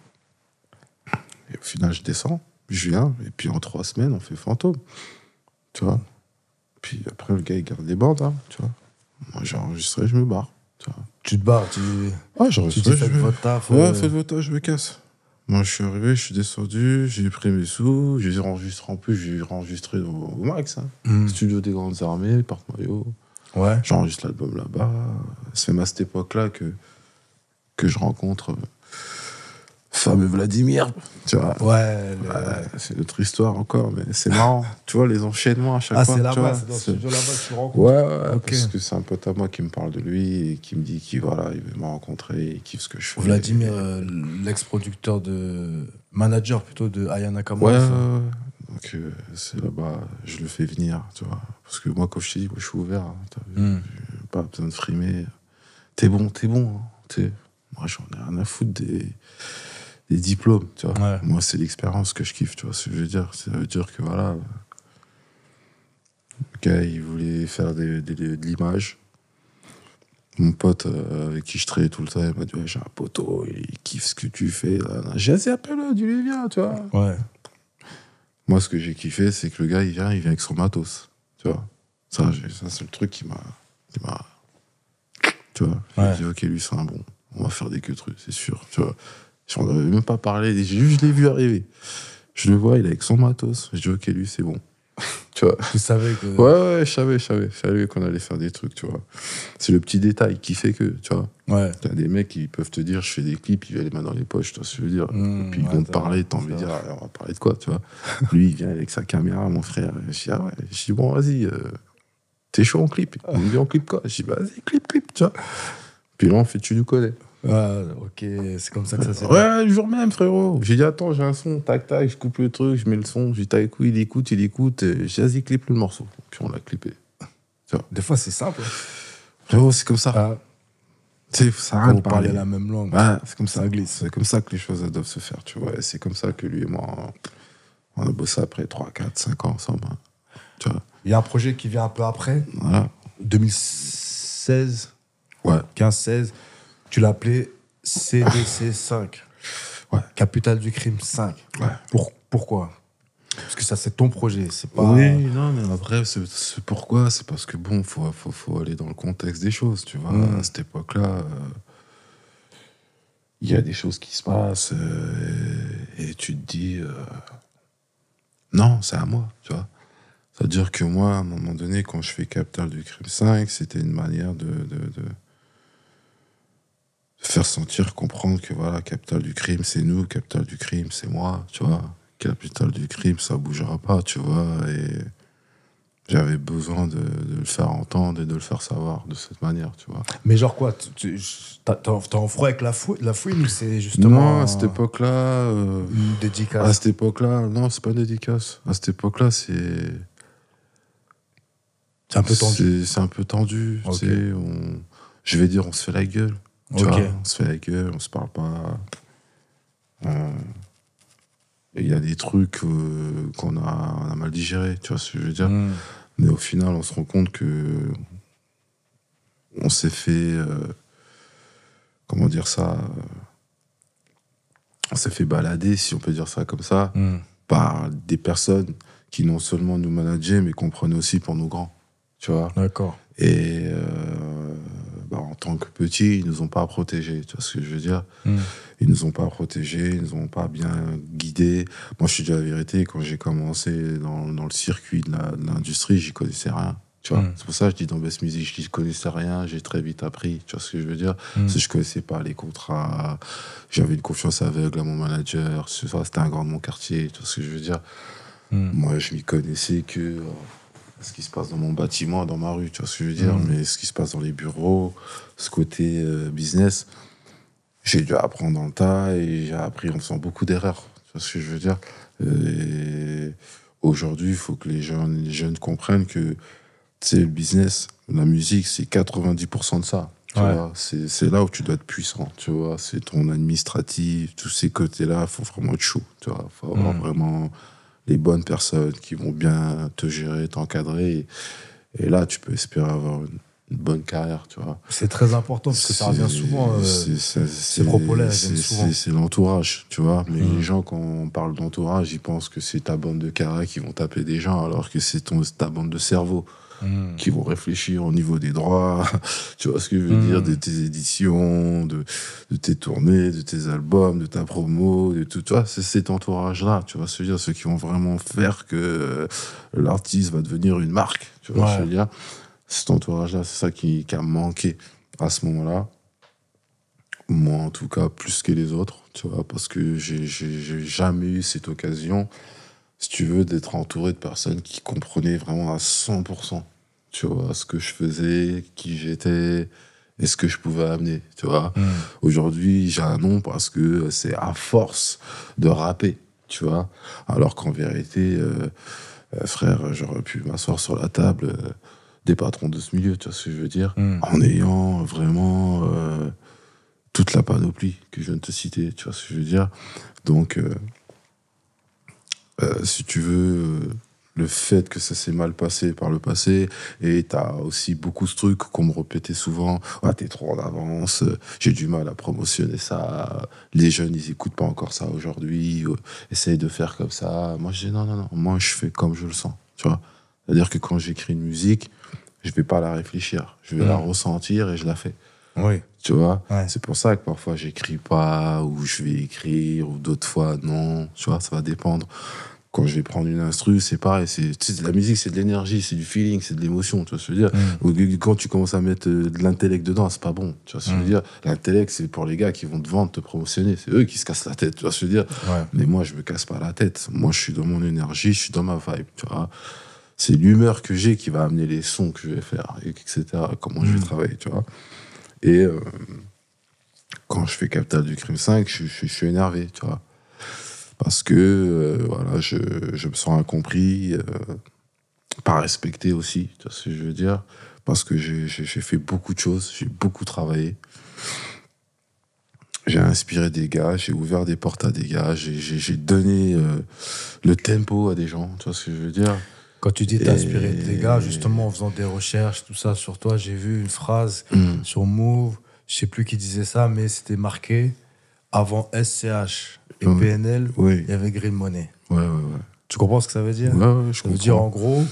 Et au final, je descends, je viens, et puis en 3 semaines, on fait Fantôme, tu vois. Puis après, le gars, il garde les bandes, hein, tu vois. Moi, j'ai enregistré, je me barre, tu vois. Tu te barres, Ouais, j'ai enregistré, faites votre taf. Ouais, faites votre taf, je me casse. Moi, je suis arrivé, je suis descendu, j'ai pris mes sous, j'ai enregistré en plus, j'ai enregistré au max. Hein. Studio des Grandes Armées, Parc Maillot. Ouais. J'enregistre l'album là-bas. C'est même à cette époque-là que je rencontre fameux Vladimir. Tu vois. Ouais. C'est notre histoire encore, mais c'est marrant. Tu vois, les enchaînements à chaque fois. Ah, c'est là-bas, c'est dans ce studio là-bas que tu le rencontres. Ouais, okay. Parce que c'est un pote à moi qui me parle de lui et qui me dit qu'il voilà, il veut me rencontrer, il kiffe ce que je fais. Vladimir, l'ex-producteur manager plutôt de Aya Nakamura. Ouais. Donc c'est là-bas, je le fais venir, tu vois. Parce que moi, comme je t'ai dit, moi, je suis ouvert. Hein, pas besoin de frimer. T'es bon. Hein, moi, j'en ai rien à foutre des diplômes, tu vois. Ouais. Moi, c'est l'expérience que je kiffe, tu vois ce que je veux dire. Ça veut dire que voilà, le gars, il voulait faire de l'image. Mon pote avec qui je traînais tout le temps, il m'a dit, ouais, j'ai un poteau, il kiffe ce que tu fais. J'ai assez appelé, dis-lui, viens, tu vois. Ouais. Moi, ce que j'ai kiffé, c'est que le gars, il vient avec son matos, tu vois. Ça c'est le truc qui m'a... Tu vois, j'ai dit, ok, lui, c'est un bon. On va faire des trucs, c'est sûr, tu vois. On n'avait même pas parlé, je l'ai vu arriver. Je le vois, il est avec son matos. Je dis, ok, lui, c'est bon. Tu vois. Tu savais que... Ouais, je savais qu'on allait faire des trucs, tu vois. C'est le petit détail qui fait que, tu vois. Ouais. T'as des mecs qui peuvent te dire, je fais des clips, il va les mains dans les poches, tu vois ce que je veux dire. Et puis ils vont te parler, t'as envie de dire, on va parler de quoi, tu vois. Lui, il vient avec sa caméra, mon frère. Je dis, ah ouais. Je dis, bon, vas-y, t'es chaud en clip. Il me dit, en clip quoi? Je dis, vas-y, clip, tu vois. Puis là, on fait, tu nous connais. Ah, ok, c'est comme ça que ça s'est ouais, le jour même, frérot. J'ai dit, attends, j'ai un son, tac, je coupe le truc, je mets le son. J'ai dit, t'as écouté, il écoute. J'ai dit, vas-y, clip le morceau. Puis on l'a clippé. Des fois, c'est simple. Frérot, c'est comme ça. Ça a rien de parler la même langue. Ouais, c'est comme ça. C'est comme ça que les choses doivent se faire, tu vois. Et c'est comme ça que lui et moi, on a bossé après 3, 4, 5 ans ensemble. Hein. Tu vois. Il y a un projet qui vient un peu après. Voilà. 2016, Ouais. 15-16, tu l'appelais CDC 5. Ouais. Capital du crime 5. Ouais. Pourquoi? Parce que ça, c'est ton projet, c'est pas... Oui, non, mais après, c'est pourquoi? C'est parce que bon, faut aller dans le contexte des choses, tu vois. À cette époque-là, il y a des choses qui se passent et tu te dis, non, c'est à moi, tu vois. C'est-à-dire que moi, à un moment donné, quand je fais Capital du crime 5, c'était une manière de faire sentir, comprendre que voilà, Capital du crime, c'est nous, Capital du crime, c'est moi, tu vois. Capital du crime, ça bougera pas, tu vois. Et j'avais besoin de le faire entendre et de le faire savoir de cette manière, tu vois. Mais genre quoi? T'es en froid avec la fouine ou c'est justement Non, à cette époque-là, une à dédicace? cette époque-là, non, c'est pas une dédicace. À cette époque-là, C'est un peu tendu. c'est un peu tendu, Ok. tu sais. Je vais dire, on se fait la gueule. Tu Ok. vois, on se fait la gueule, on se parle pas. Et il y a des trucs on a mal digérés, tu vois ce que je veux dire. Mm. Mais au final, on se rend compte que on s'est fait, comment dire ça, on s'est fait balader, si on peut dire ça comme ça, Mm. par des personnes qui non seulement nous manageaient, mais qu'on prenait aussi pour nos grands, tu vois. D'accord. Et en tant que petits, ils nous ont pas protégés, tu vois ce que je veux dire. Mm. Ils nous ont pas protégés, ils nous ont pas bien guidés. Moi, je te dis la vérité, quand j'ai commencé dans le circuit de l'industrie, j'y connaissais rien. Tu vois. C'est pour ça que je dis dans Best Music, je connaissais rien, j'ai très vite appris. Tu vois ce que je veux dire? Parce que je connaissais pas les contrats, j'avais une confiance aveugle à mon manager, c'était un grand de mon quartier, tu vois ce que je veux dire? Moi, je m'y connaissais que ce qui se passe dans mon bâtiment, dans ma rue, tu vois ce que je veux dire? Mais ce qui se passe dans les bureaux, ce côté business, j'ai dû apprendre dans le tas et j'ai appris en faisant beaucoup d'erreurs. Tu vois ce que je veux dire? Et aujourd'hui, il faut que les jeunes comprennent que le business, la musique, c'est 90% de ça. Tu Ouais. vois, c'est là où tu dois être puissant. Tu vois, c'est ton administratif, tous ces côtés-là, il faut vraiment être chaud. Tu vois, faut avoir vraiment les bonnes personnes qui vont bien te gérer, t'encadrer. Et là, tu peux espérer avoir une bonne carrière, tu vois. C'est très important parce que ça revient souvent. Ces propos-là viennent souvent. C'est l'entourage, tu vois. Mais les gens, quand on parle d'entourage, ils pensent que c'est ta bande de carrés qui vont taper des gens, alors que c'est ta bande de cerveau qui vont réfléchir au niveau des droits, tu vois ce que je veux dire, de tes éditions, de tes tournées, de tes albums, de ta promo, de tout. Tu vois, c'est cet entourage-là, tu vois ce que je veux dire, ceux qui vont vraiment faire que l'artiste va devenir une marque, tu vois ce que je veux dire. Cet entourage-là, c'est ça qui a manqué à ce moment-là. Moi, en tout cas, plus que les autres, tu vois, parce que j'ai jamais eu cette occasion, si tu veux, d'être entouré de personnes qui comprenaient vraiment à 100%, tu vois, ce que je faisais, qui j'étais, et ce que je pouvais amener, tu vois. Aujourd'hui, j'ai un nom parce que c'est à force de rapper, tu vois, alors qu'en vérité, frère, j'aurais pu m'asseoir sur la table des patrons de ce milieu, tu vois ce que je veux dire, en ayant vraiment toute la panoplie que je viens de te citer, tu vois ce que je veux dire. Donc, si tu veux, le fait que ça s'est mal passé par le passé, et t'as aussi beaucoup ce truc qu'on me répétait souvent, ah, t'es trop en avance, j'ai du mal à promotionner ça, les jeunes ils écoutent pas encore ça aujourd'hui, essaye de faire comme ça. Moi je dis non, moi je fais comme je le sens, tu vois. C'est-à-dire que quand j'écris une musique, je vais pas la réfléchir, je vais la ressentir et je la fais. Oui. Tu vois, Ouais. c'est pour ça que parfois j'écris pas, ou je vais écrire, ou d'autres fois non, tu vois, ça va dépendre. Quand je vais prendre une instru, c'est pareil, tu sais, la musique c'est de l'énergie, c'est du feeling, c'est de l'émotion, tu vois ce que je veux dire. Ou quand tu commences à mettre de l'intellect dedans, c'est pas bon, tu vois ce que je veux dire. L'intellect c'est pour les gars qui vont te vendre, te promotionner, c'est eux qui se cassent la tête, tu vois ce que je veux dire. Ouais. Mais moi je me casse pas la tête, moi je suis dans mon énergie, je suis dans ma vibe, tu vois. C'est l'humeur que j'ai qui va amener les sons que je vais faire, etc., comment je vais travailler, tu vois. Et quand je fais Capital du crime 5, je suis énervé, tu vois. Parce que, voilà, je me sens incompris, pas respecté aussi, tu vois ce que je veux dire. Parce que j'ai fait beaucoup de choses, j'ai beaucoup travaillé. J'ai inspiré des gars, j'ai ouvert des portes à des gars, j'ai donné le tempo à des gens, tu vois ce que je veux dire. Quand tu dis t'es inspiré Et- des gars, justement, en faisant des recherches, tout ça sur toi, j'ai vu une phrase sur Move, je sais plus qui disait ça, mais c'était marqué avant SCH et Ouais. PNL, Oui. il y avait Green Money. Ouais, ouais, Tu comprends ce que ça veut dire? ouais. Ouais, je Ça veut dire, en comprends. gros,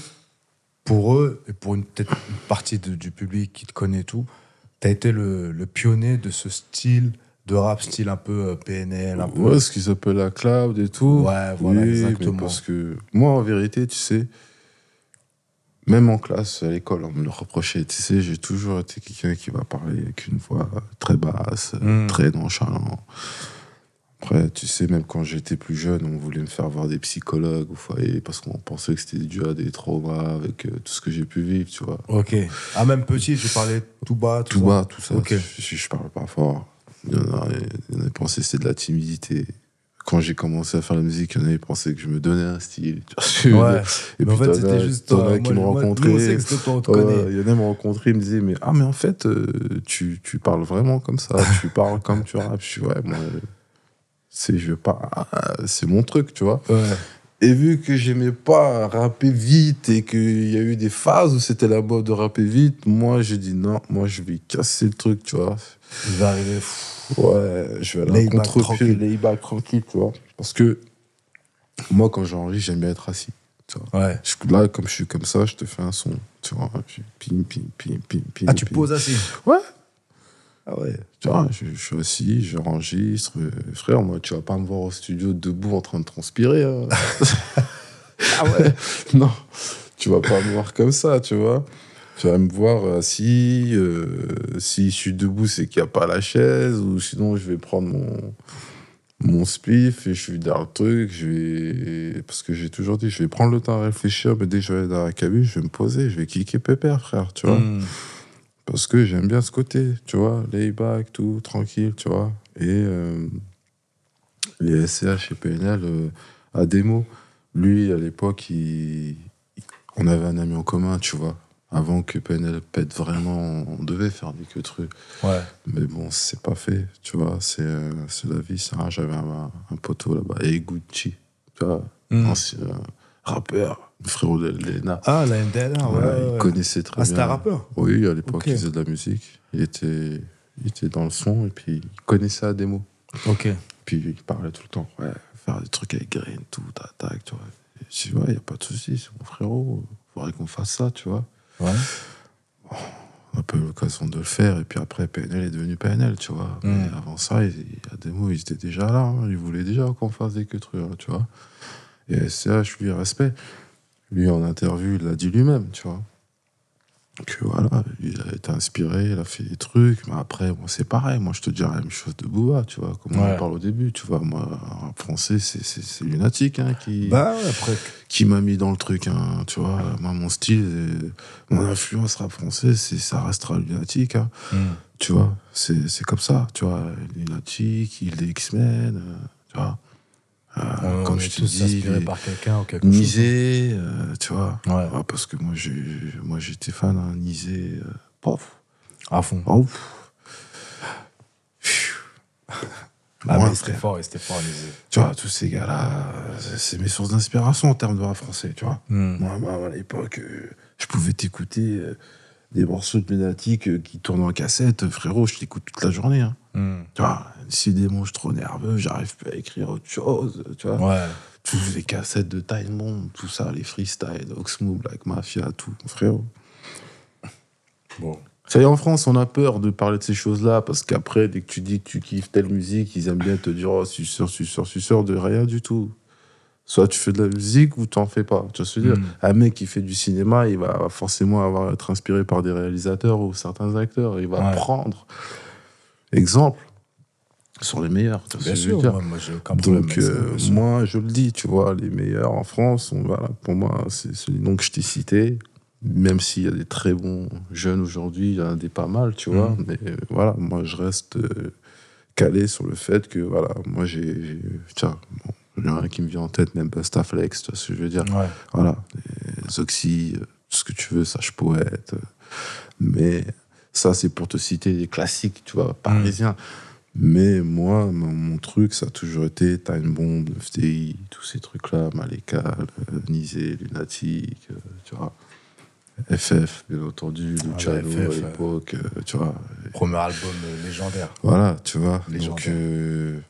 pour eux, et pour peut-être une partie du public qui te connaît et tout, t'as été le pionnier de ce style de rap, style un peu PNL, un peu... Ouais, ce qu'ils appellent la cloud et tout. Ouais, voilà, Oui, exactement. mais parce que moi, en vérité, tu sais, même en classe, à l'école, on me le reprochait. Tu sais, j'ai toujours été quelqu'un qui va parler avec une voix très basse, très nonchalant. Après, tu sais, même quand j'étais plus jeune, on voulait me faire voir des psychologues au foyer parce qu'on pensait que c'était dû à des traumas avec tout ce que j'ai pu vivre, tu vois. Ok. Ah, même petit, tu parlais tout bas, tout Tout ça. bas, tout ça. Ok. Je parle pas fort. Il y en a pensé que c'était de la timidité. Quand j'ai commencé à faire la musique, il y en avait pensé que je me donnais un style. Tu vois ce que je veux Ouais. dire. Et Mais en puis fait, c'était juste toi. t'en as qui me Nous, on rencontraient. sait que c'était toi, on te Ouais, connaît. il y en a qui me rencontraient, ils me disaient, mais ah, mais en fait, tu parles vraiment comme ça, tu parles comme tu rappes. Je suis, ouais, moi, je veux pas, c'est mon truc, tu vois. Ouais. Et vu que j'aimais pas rapper vite et qu'il y a eu des phases où c'était la mode de rapper vite, moi, j'ai dit non, moi, je vais casser le truc, tu vois. Il va arriver. Ouais, je vais aller Lay à back, contre-pied, tranquille. lay back, tranquille, tu vois. Parce que moi, quand j'enregistre, j'aime bien être assis. Tu vois. Ouais. Là, comme je suis comme ça, je te fais un son. Tu vois, je pim, pim, pim, pim, pim. Ah, tu pim. poses assis. Ouais. Ah ouais. Tu vois, je suis assis, j'enregistre. Frère, moi, tu vas pas me voir au studio debout en train de transpirer. Hein. Ah ouais. Non, tu vas pas me voir comme ça, tu vois. Tu vas me voir assis. Si je suis debout, c'est qu'il n'y a pas la chaise. Ou sinon, je vais prendre mon spliff et je suis dans le truc. Parce que j'ai toujours dit, je vais prendre le temps à réfléchir. Mais dès que je vais aller dans la cabine, je vais me poser. Je vais kicker pépère, frère, tu vois. Parce que j'aime bien ce côté, tu vois. Lay back, tout, tranquille, tu vois. Et les SCH et PNL, à démo. Lui, à l'époque, on avait un ami en commun, tu vois. Avant que PNL pète vraiment, on devait faire des que trucs. Ouais. Mais bon, c'est pas fait, tu vois. C'est la vie, ça. J'avais un poteau là-bas, et Gucci, tu vois. Ancien rappeur, le frérot de Lena. Ah, la MDLA, ouais. Il connaissait très Ah, bien. c'était un rappeur. Oui, à l'époque, Ok. il faisait de la musique. Il était dans le son, et puis il connaissait la démo. Ok. Puis il parlait tout le temps, ouais, faire des trucs avec Green, tout, tac, tu vois. Et je dis, ouais, y a pas de souci, c'est mon frérot, faudrait qu'on fasse ça, tu vois. Ouais. On a pas eu l'occasion de le faire, et puis après, PNL est devenu PNL, tu vois. Mais avant ça, il y a des mots, ils étaient déjà là, hein. Ils voulaient déjà qu'on fasse des que trucs, tu vois. Et SCH, lui, respect. Lui, en interview, il l'a dit lui-même, tu vois. Que voilà, il a été inspiré, il a fait des trucs, mais après, bon, c'est pareil. Moi, je te dirais la même chose de Booba, tu vois, comme on en parle au début, tu vois. Moi, en français, c'est Lunatic hein, Bah ouais, après. qui m'a mis dans le truc, hein, tu vois. Moi, mon style, mon influence rap français, ça restera Lunatic, hein, tu vois. C'est comme ça, tu vois. Lunatic, il est X-Men, tu vois. Comme on je est te tous dis, inspirés par quelqu'un ou quelque chose. Nisé, tu vois. Ouais. Ah, parce que moi, j'étais fan, hein, Nisé, pof. À fond. Oh. Ah, Moi, mais c'était frère, fort, Nisé. tu vois, tous ces gars-là, c'est mes sources d'inspiration en termes de rap français, tu vois. Moi, à l'époque, je pouvais t'écouter des morceaux de Lunatic qui tournent en cassette, frérot, je t'écoute toute la journée. Hein. Tu vois, décidément, je suis trop nerveux, j'arrive plus à écrire autre chose, tu vois. Ouais. Tous les cassettes de Time Bomb, tout ça, les freestyles, Oxmo, Black Mafia, tout, frérot. Bon. Ça y est, en France, on a peur de parler de ces choses-là, parce qu'après, dès que tu dis que tu kiffes telle musique, ils aiment bien te dire « Oh, suceur de rien du tout. » Soit tu fais de la musique ou t'en fais pas. Tu vois ce que je veux dire ? Un mec qui fait du cinéma, il va forcément être inspiré par des réalisateurs ou certains acteurs. Il va prendre exemple sur les meilleurs. Tu vois ce Bien que je veux sûr, dire ? moi j'ai aucun problème Donc, avec ça, bien sûr. moi, je le dis, tu vois, les meilleurs en France, voilà, pour moi, c'est les noms que je t'ai cités. Même s'il y a des très bons jeunes aujourd'hui, il y en a des pas mal, tu vois. Mais voilà, moi, je reste calé sur le fait que, voilà, moi, tiens, bon, il y en a un qui me vient en tête, même Bustaflex, tu vois ce que je veux dire. Ouais. Voilà, Zoxy, tout ce que tu veux, Sage Poète. Mais ça, c'est pour te citer des classiques, tu vois, parisiens. Mais moi, mon truc, ça a toujours été Time Bomb, FTI, tous ces trucs-là, Malékal, Nizé, Lunatic, tu vois. FF, bien entendu, Luciano FF, à l'époque, tu vois. Premier album légendaire. Voilà, tu vois. Légendaire.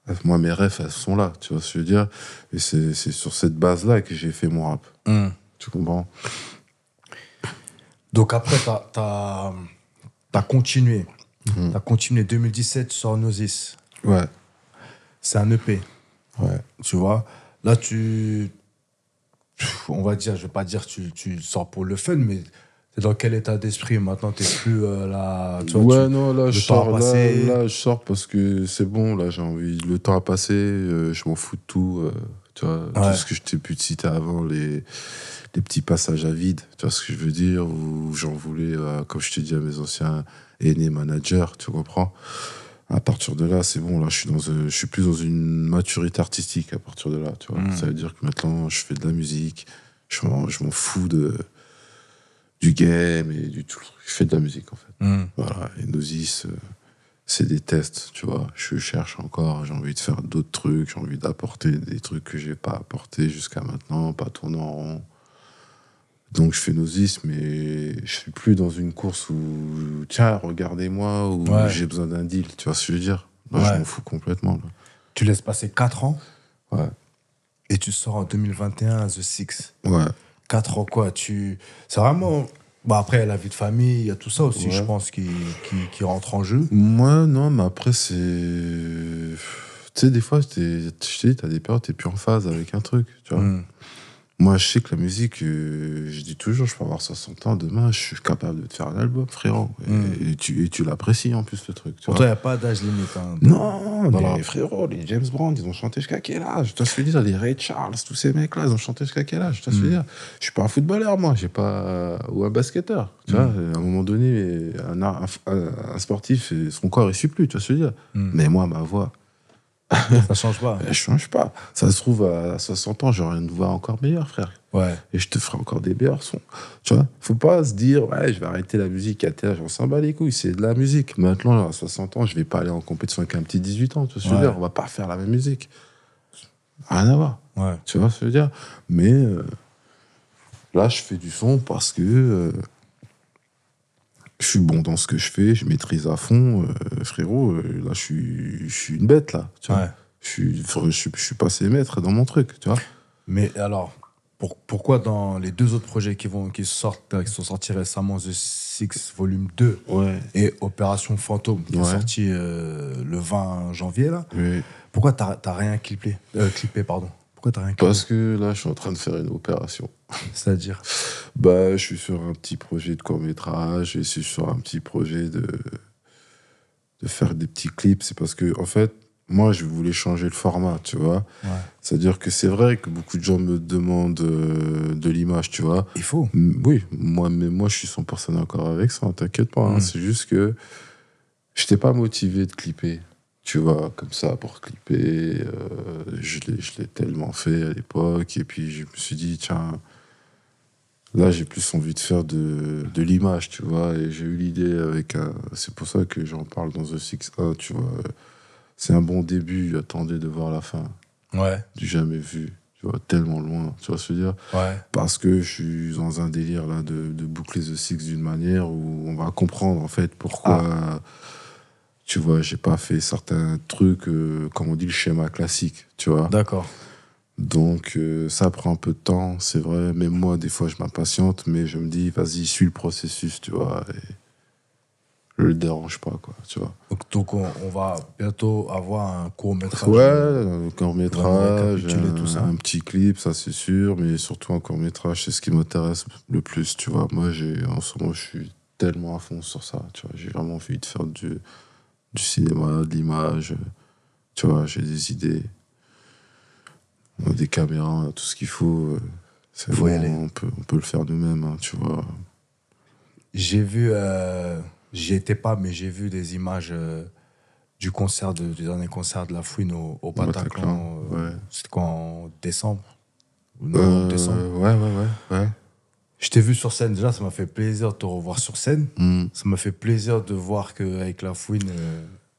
Donc, moi, mes refs, elles sont là, tu vois ce que je veux dire. Et c'est sur cette base-là que j'ai fait mon rap. Tu comprends? Donc après, t'as continué. T'as continué 2017 sur Gnosis. Ouais, C'est un EP, ouais. tu vois. Là, on va dire, je vais pas dire tu sors pour le fun, mais t'es dans quel état d'esprit maintenant? T'es plus là, tu vois, Ouais, non, là, le je temps a sors, passé. là, je sors parce que c'est bon, là, j'ai envie. Le temps a passé, je m'en fous de tout. Tu vois, Ouais. tout ce que je t'ai pu te citer avant, les petits passages à vide, tu vois ce que je veux dire, où j'en voulais, comme je t'ai dit à mes anciens aînés managers, tu comprends? À partir de là, c'est bon, là, je suis plus dans une maturité artistique à partir de là, tu vois. Ça veut dire que maintenant, je fais de la musique, je m'en fous du game et du tout. Je fais de la musique, en fait. Voilà, et Gnosis, c'est des tests, tu vois. Je cherche encore, j'ai envie de faire d'autres trucs, j'ai envie d'apporter des trucs que j'ai pas apportés jusqu'à maintenant, pas tourner en rond. Donc je fais Gnosis, mais je suis plus dans une course où, tiens, regardez-moi, où Ouais. j'ai besoin d'un deal, tu vois ce que je veux dire? Moi, je Ouais. m'en fous complètement, là. Tu laisses passer 4 ans Ouais, et tu sors en 2021 The Six. ouais. 4 ans, quoi. C'est vraiment. Bah après, il y a la vie de famille, il y a tout ça aussi, Ouais. je pense, qui rentre en jeu. Moi, non, mais après, c'est... Tu sais, des fois, je te dis, t'as des périodes, t'es plus en phase avec un truc, tu vois. Moi, je sais que la musique, je dis toujours, je peux avoir 60 ans, demain, je suis capable de te faire un album, frérot. Et tu l'apprécies, en plus, le truc, tu Pour vois. toi, il n'y a pas d'âge limite. Hein, Non, dans mais la- frérot, les James Brown, ils ont chanté jusqu'à quel âge? Tu vois ce que je veux dire? Les Ray Charles, tous ces mecs-là, ils ont chanté jusqu'à quel âge? Tu vois ce que je veux dire? Je suis pas un footballeur, moi, j'ai pas... ou un basketteur. Tu vois, à un moment donné, un sportif, son corps, il suit plus, tu vois ce que je veux dire? Mais moi, ma voix, Ça change pas. elle change pas. Ça se trouve, à 60 ans, j'aurai une voix encore meilleure, frère. Ouais. Et je te ferai encore des meilleurs sons. Tu vois, faut pas se dire, ouais, je vais arrêter la musique à tel âge, on s'en bat les couilles, c'est de la musique. Maintenant, à 60 ans, je vais pas aller en compétition avec un petit 18 ans, tu vois ce que je veux Ouais. dire? On va pas faire la même musique. Rien à voir. Ouais. Tu vois ce que je veux dire? Mais là, je fais du son parce que je suis bon dans ce que je fais, je maîtrise à fond. Frérot, là, je suis une bête, là. Tu vois? Ouais. Je suis passé maître dans mon truc, tu vois? Mais alors, pourquoi dans les deux autres projets qui sont sortis récemment, The Six Volume 2 Ouais. et Opération Fantôme, qui est Ouais. sorti le 20 janvier, là, Oui. pourquoi t'as rien clippé, pardon. Pourquoi t'as rien clippé? Parce que là, je suis en train de faire une opération. C'est-à-dire? Bah, je suis sur un petit projet de court-métrage, je suis sur un petit projet de faire des petits clips. C'est parce que, en fait, moi, je voulais changer le format, tu vois. Ouais. C'est-à-dire que c'est vrai que beaucoup de gens me demandent de l'image, tu vois. Il faut. Oui, mais moi, je suis 100% d'accord avec ça, t'inquiète pas. Hein. C'est juste que je n'étais pas motivé de clipper, tu vois, comme ça, pour clipper. Je l'ai tellement fait à l'époque. Et puis, je me suis dit, tiens, là, j'ai plus envie de faire de l'image, tu vois. Et j'ai eu l'idée avec un... C'est pour ça que j'en parle dans The Six 1, tu vois. C'est un bon début, attendez de voir la fin. Ouais. Du jamais vu, tu vois, tellement loin, tu vois ce que je veux dire? Ouais. Parce que je suis dans un délire, là, de boucler The Six d'une manière où on va comprendre, en fait, pourquoi... Tu vois, j'ai pas fait certains trucs, comme on dit, le schéma classique, tu vois. D'accord. Donc, ça prend un peu de temps, c'est vrai. Même moi, des fois, je m'impatiente, mais je me dis, vas-y, suis le processus, tu vois. Et je le dérange pas, quoi, tu vois. Donc on va bientôt avoir un court-métrage. Ouais, un court-métrage, récapituler tout ça. un petit clip, ça c'est sûr, mais surtout un court-métrage, c'est ce qui m'intéresse le plus, tu vois. Moi, en ce moment, je suis tellement à fond sur ça, tu vois. J'ai vraiment envie de faire du cinéma, de l'image, tu vois, j'ai des idées. On a des caméras, tout ce qu'il faut. C'est Faut y bon, aller. on peut le faire nous-mêmes, hein, tu vois. J'ai vu, j'y étais pas, mais j'ai vu des images du dernier concert de La Fouine au Bataclan. ouais. C'était quoi, en décembre? Non, décembre. Ouais. Je t'ai vu sur scène, déjà, ça m'a fait plaisir de te revoir sur scène. Mm. Ça m'a fait plaisir de voir qu'avec La Fouine,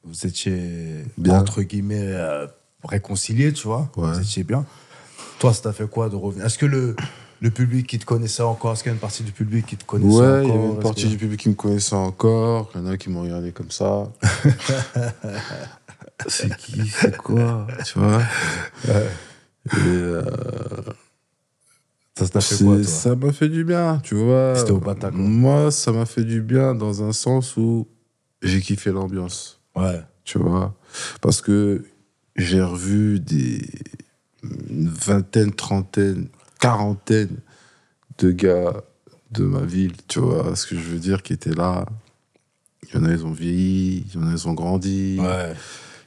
vous étiez, Bien. entre guillemets, réconciliés, tu vois. Ouais. Vous étiez bien. Toi, ça t'a fait quoi de revenir? Est-ce que le public qui te connaissait encore, est-ce qu'il y a une partie du public qui te connaissait encore? Ouais, il y avait une Est-ce partie que- du public qui me connaissait encore. Il y en a qui m'ont regardé comme ça. C'est qui? C'est quoi? Tu vois? Et Ça t'a fait quoi, toi? ça m'a fait du bien, tu vois. C'était au Bataclan. Moi, ça m'a fait du bien dans un sens où j'ai kiffé l'ambiance, Ouais. tu vois. Parce que j'ai revu une vingtaine, trentaine, quarantaine de gars de ma ville, tu vois ce que je veux dire, qui étaient là. Il y en a, ils ont vieilli, il y en a, ils ont grandi. Ouais.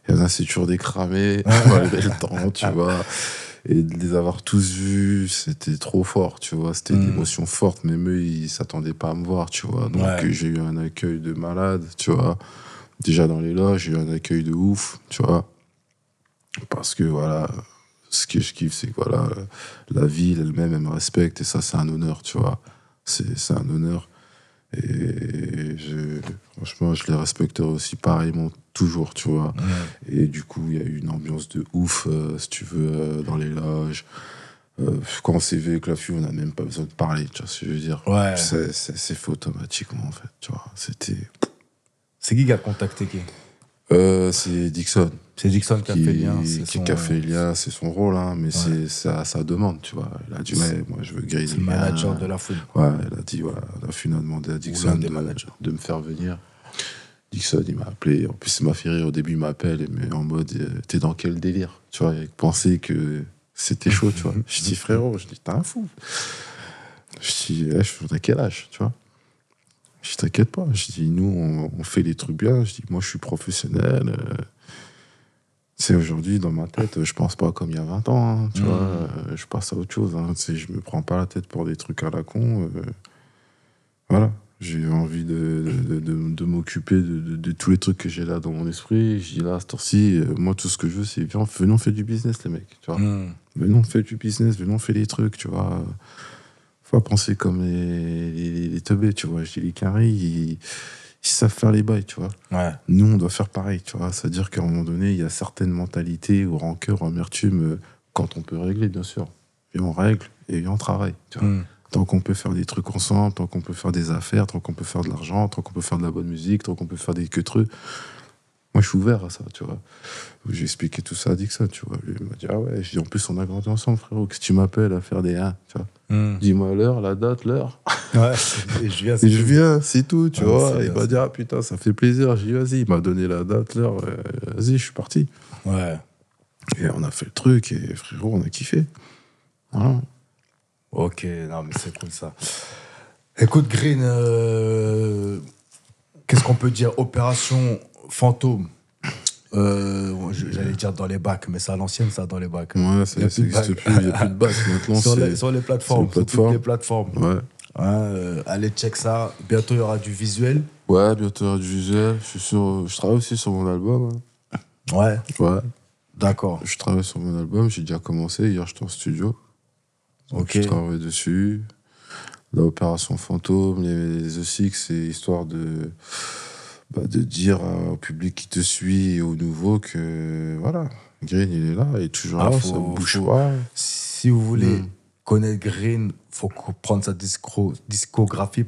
Il y en a, c'est toujours des cramés, malgré le temps, tu vois. Et de les avoir tous vus, c'était trop fort, tu vois. C'était une émotion forte, même eux, ils s'attendaient pas à me voir, tu vois. Donc, Ouais. j'ai eu un accueil de malade, tu vois. Déjà dans les loges, j'ai eu un accueil de ouf, tu vois. Parce que, voilà, ce que je kiffe, c'est que, voilà, la ville elle-même, elle me respecte. Et ça, c'est un honneur, tu vois. C'est un honneur. Et franchement, je les respecterai aussi pareillement, toujours, tu vois. Et du coup, il y a eu une ambiance de ouf, si tu veux, dans les loges. Quand on s'est vu avec la fille, on n'a même pas besoin de parler, tu vois ce que je veux dire. Ouais. C'est fait automatiquement, en fait, tu vois. C'était... C'est qui a contacté qui? C'est Dixon. C'est Dixon qui a fait le lien. Qui a fait le lien, c'est son rôle, hein, mais c'est à sa demande, tu vois. Il a dit, ouais, moi je veux griller. C'est le manager de la foule. Ouais, il a dit, voilà, la fille a demandé à Dixon des managers. de me faire venir. Dixon, il m'a appelé. En plus, il m'a fait rire. Au début, il m'appelle, mais en mode, t'es dans quel délire? Tu vois, il pensait que c'était chaud, tu vois. Je dis, frérot, je dis, t'es un fou. Je dis, t'as quel âge, tu vois? Je dis, t'inquiète pas. Je dis, nous, on fait les trucs bien. Je dis, moi, je suis professionnel. C'est aujourd'hui, dans ma tête, je pense pas comme il y a 20 ans, hein, tu vois. Je passe à autre chose. Hein, je me prends pas la tête pour des trucs à la con. Voilà. J'ai envie de m'occuper de tous les trucs que j'ai là dans mon esprit. Je dis là, à cette heure-ci, moi, tout ce que je veux, c'est venons, on fait du business, les mecs, tu vois. Venons, on fait du business, venons, on fait des trucs, tu vois. Faut pas penser comme les teubés, tu vois. Je dis, les carrés, ils savent faire les bails, tu vois. Ouais. Nous, on doit faire pareil, tu vois. C'est-à-dire qu'à un moment donné, il y a certaines mentalités ou rancœur, amertume, quand on peut régler, bien sûr. Et on règle et on travaille, tu vois. Tant qu'on peut faire des trucs ensemble, tant qu'on peut faire des affaires, tant qu'on peut faire de l'argent, tant qu'on peut faire de la bonne musique, tant qu'on peut faire des trucs. Moi, je suis ouvert à ça, tu vois. J'ai expliqué tout ça à Dixon, tu vois. Lui, il m'a dit, ah ouais, je dis, en plus, on a grandi ensemble, frérot. Qu'est-ce que tu m'appelles à faire des 1, tu vois. Dis-moi l'heure, la date, l'heure. Ouais. Et je viens. Et je viens, c'est tout, tu vois. c'est Il bien, m'a dit, ah putain, ça fait plaisir. J'ai dit, vas-y, il m'a donné la date, l'heure. Vas-y, je suis parti. Ouais. Et on a fait le truc, et frérot, on a kiffé. Voilà. Ok, non, mais c'est cool ça. Écoute, Green, qu'est-ce qu'on peut dire? Opération Fantôme. J'allais dire dans les bacs, mais c'est à l'ancienne, ça, dans les bacs. Ouais, ça Il y a plus de n'existe bacs. plus, il n'y a plus de bac. Maintenant, Sur les plateformes, sur les sur toutes les plateformes. Ouais. Allez, check ça. Bientôt, il y aura du visuel. Ouais, bientôt il y aura du visuel. Je travaille aussi sur mon album. Ouais, Ouais. d'accord. Je travaille sur mon album, j'ai déjà commencé. Hier, j'étais en studio. Donc, Ok. je travaille dessus. L'opération Fantôme, les The Six, c'est histoire de dire au public qui te suit et aux nouveaux que, voilà, Green, il est là, il est toujours là, ça bouge pas. Si vous voulez connaître Green, faut prendre sa discographie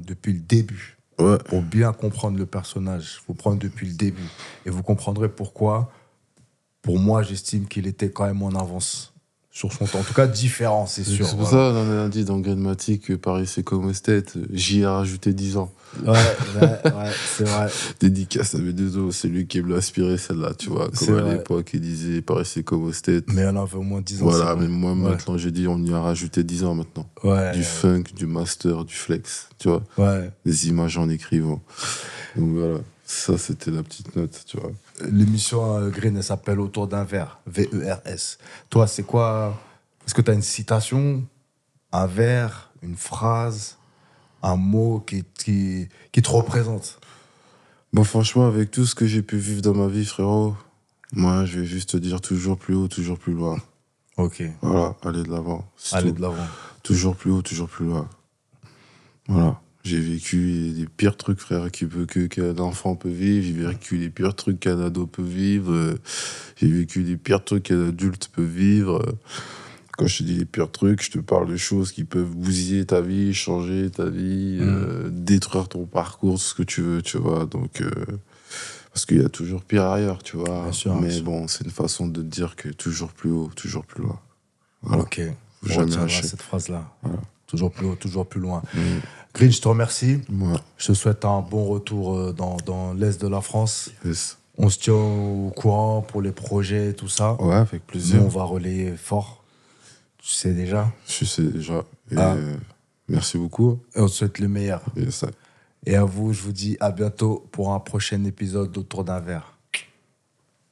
depuis le début. Ouais. Pour bien comprendre le personnage, il faut prendre depuis le début. Et vous comprendrez pourquoi, pour moi, j'estime qu'il était quand même en avance sur son temps. En tout cas, différent, c'est sûr. C'est pour ça qu'on a dit dans Greenmatic que Paris c'est comme esthète. J'y ai rajouté 10 ans. Ouais, c'est vrai. Dédicace à mes deux os, c'est lui qui me l'a inspiré celle-là, tu vois. C'est Comme à vrai. l'époque, il disait Paris c'est comme esthète. Mais on avait au moins 10 ans. Voilà, c'est mais vrai. moi maintenant j'ai dit on y a rajouté 10 ans maintenant. Ouais. Du funk, du master, du flex, tu vois. Ouais. Des images en écrivant. Donc voilà, ça c'était la petite note, tu vois. L'émission Green, elle s'appelle Autour d'un verre, V-E-R-S. Toi, c'est quoi? Est-ce que tu as une citation, un vers, une phrase, un mot qui te représente? Bon, franchement, avec tout ce que j'ai pu vivre dans ma vie, frérot, moi je vais juste te dire toujours plus haut, toujours plus loin. Ok. Voilà, aller de l'avant. c'est Allez tout. de l'avant. Toujours plus haut, toujours plus loin. Voilà. J'ai vécu les pires trucs, frère, qu'un enfant peut vivre. J'ai vécu les pires trucs qu'un ado peut vivre. J'ai vécu les pires trucs qu'un adulte peut vivre. Quand je te dis les pires trucs, je te parle de choses qui peuvent bousiller ta vie, changer ta vie, détruire ton parcours, ce que tu veux, tu vois. Donc, parce qu'il y a toujours pire ailleurs, tu vois. Bien sûr, Mais bien sûr. bon, c'est une façon de te dire que toujours plus haut, toujours plus loin. Voilà. Ok, Faut on jamais retiendra lâcher. cette phrase-là. Voilà. Toujours plus haut, toujours plus loin. Mm. Green, je te remercie. Ouais. Je te souhaite un bon retour dans l'Est de la France. Yes. On se tient au courant pour les projets et tout ça. Ouais, avec Nous, plaisir. on va relayer fort. Tu sais déjà. Je sais déjà. Et Ah. merci beaucoup. Et on te souhaite le meilleur. Et ça. Et à vous, je vous dis à bientôt pour un prochain épisode d'Autour d'un verre.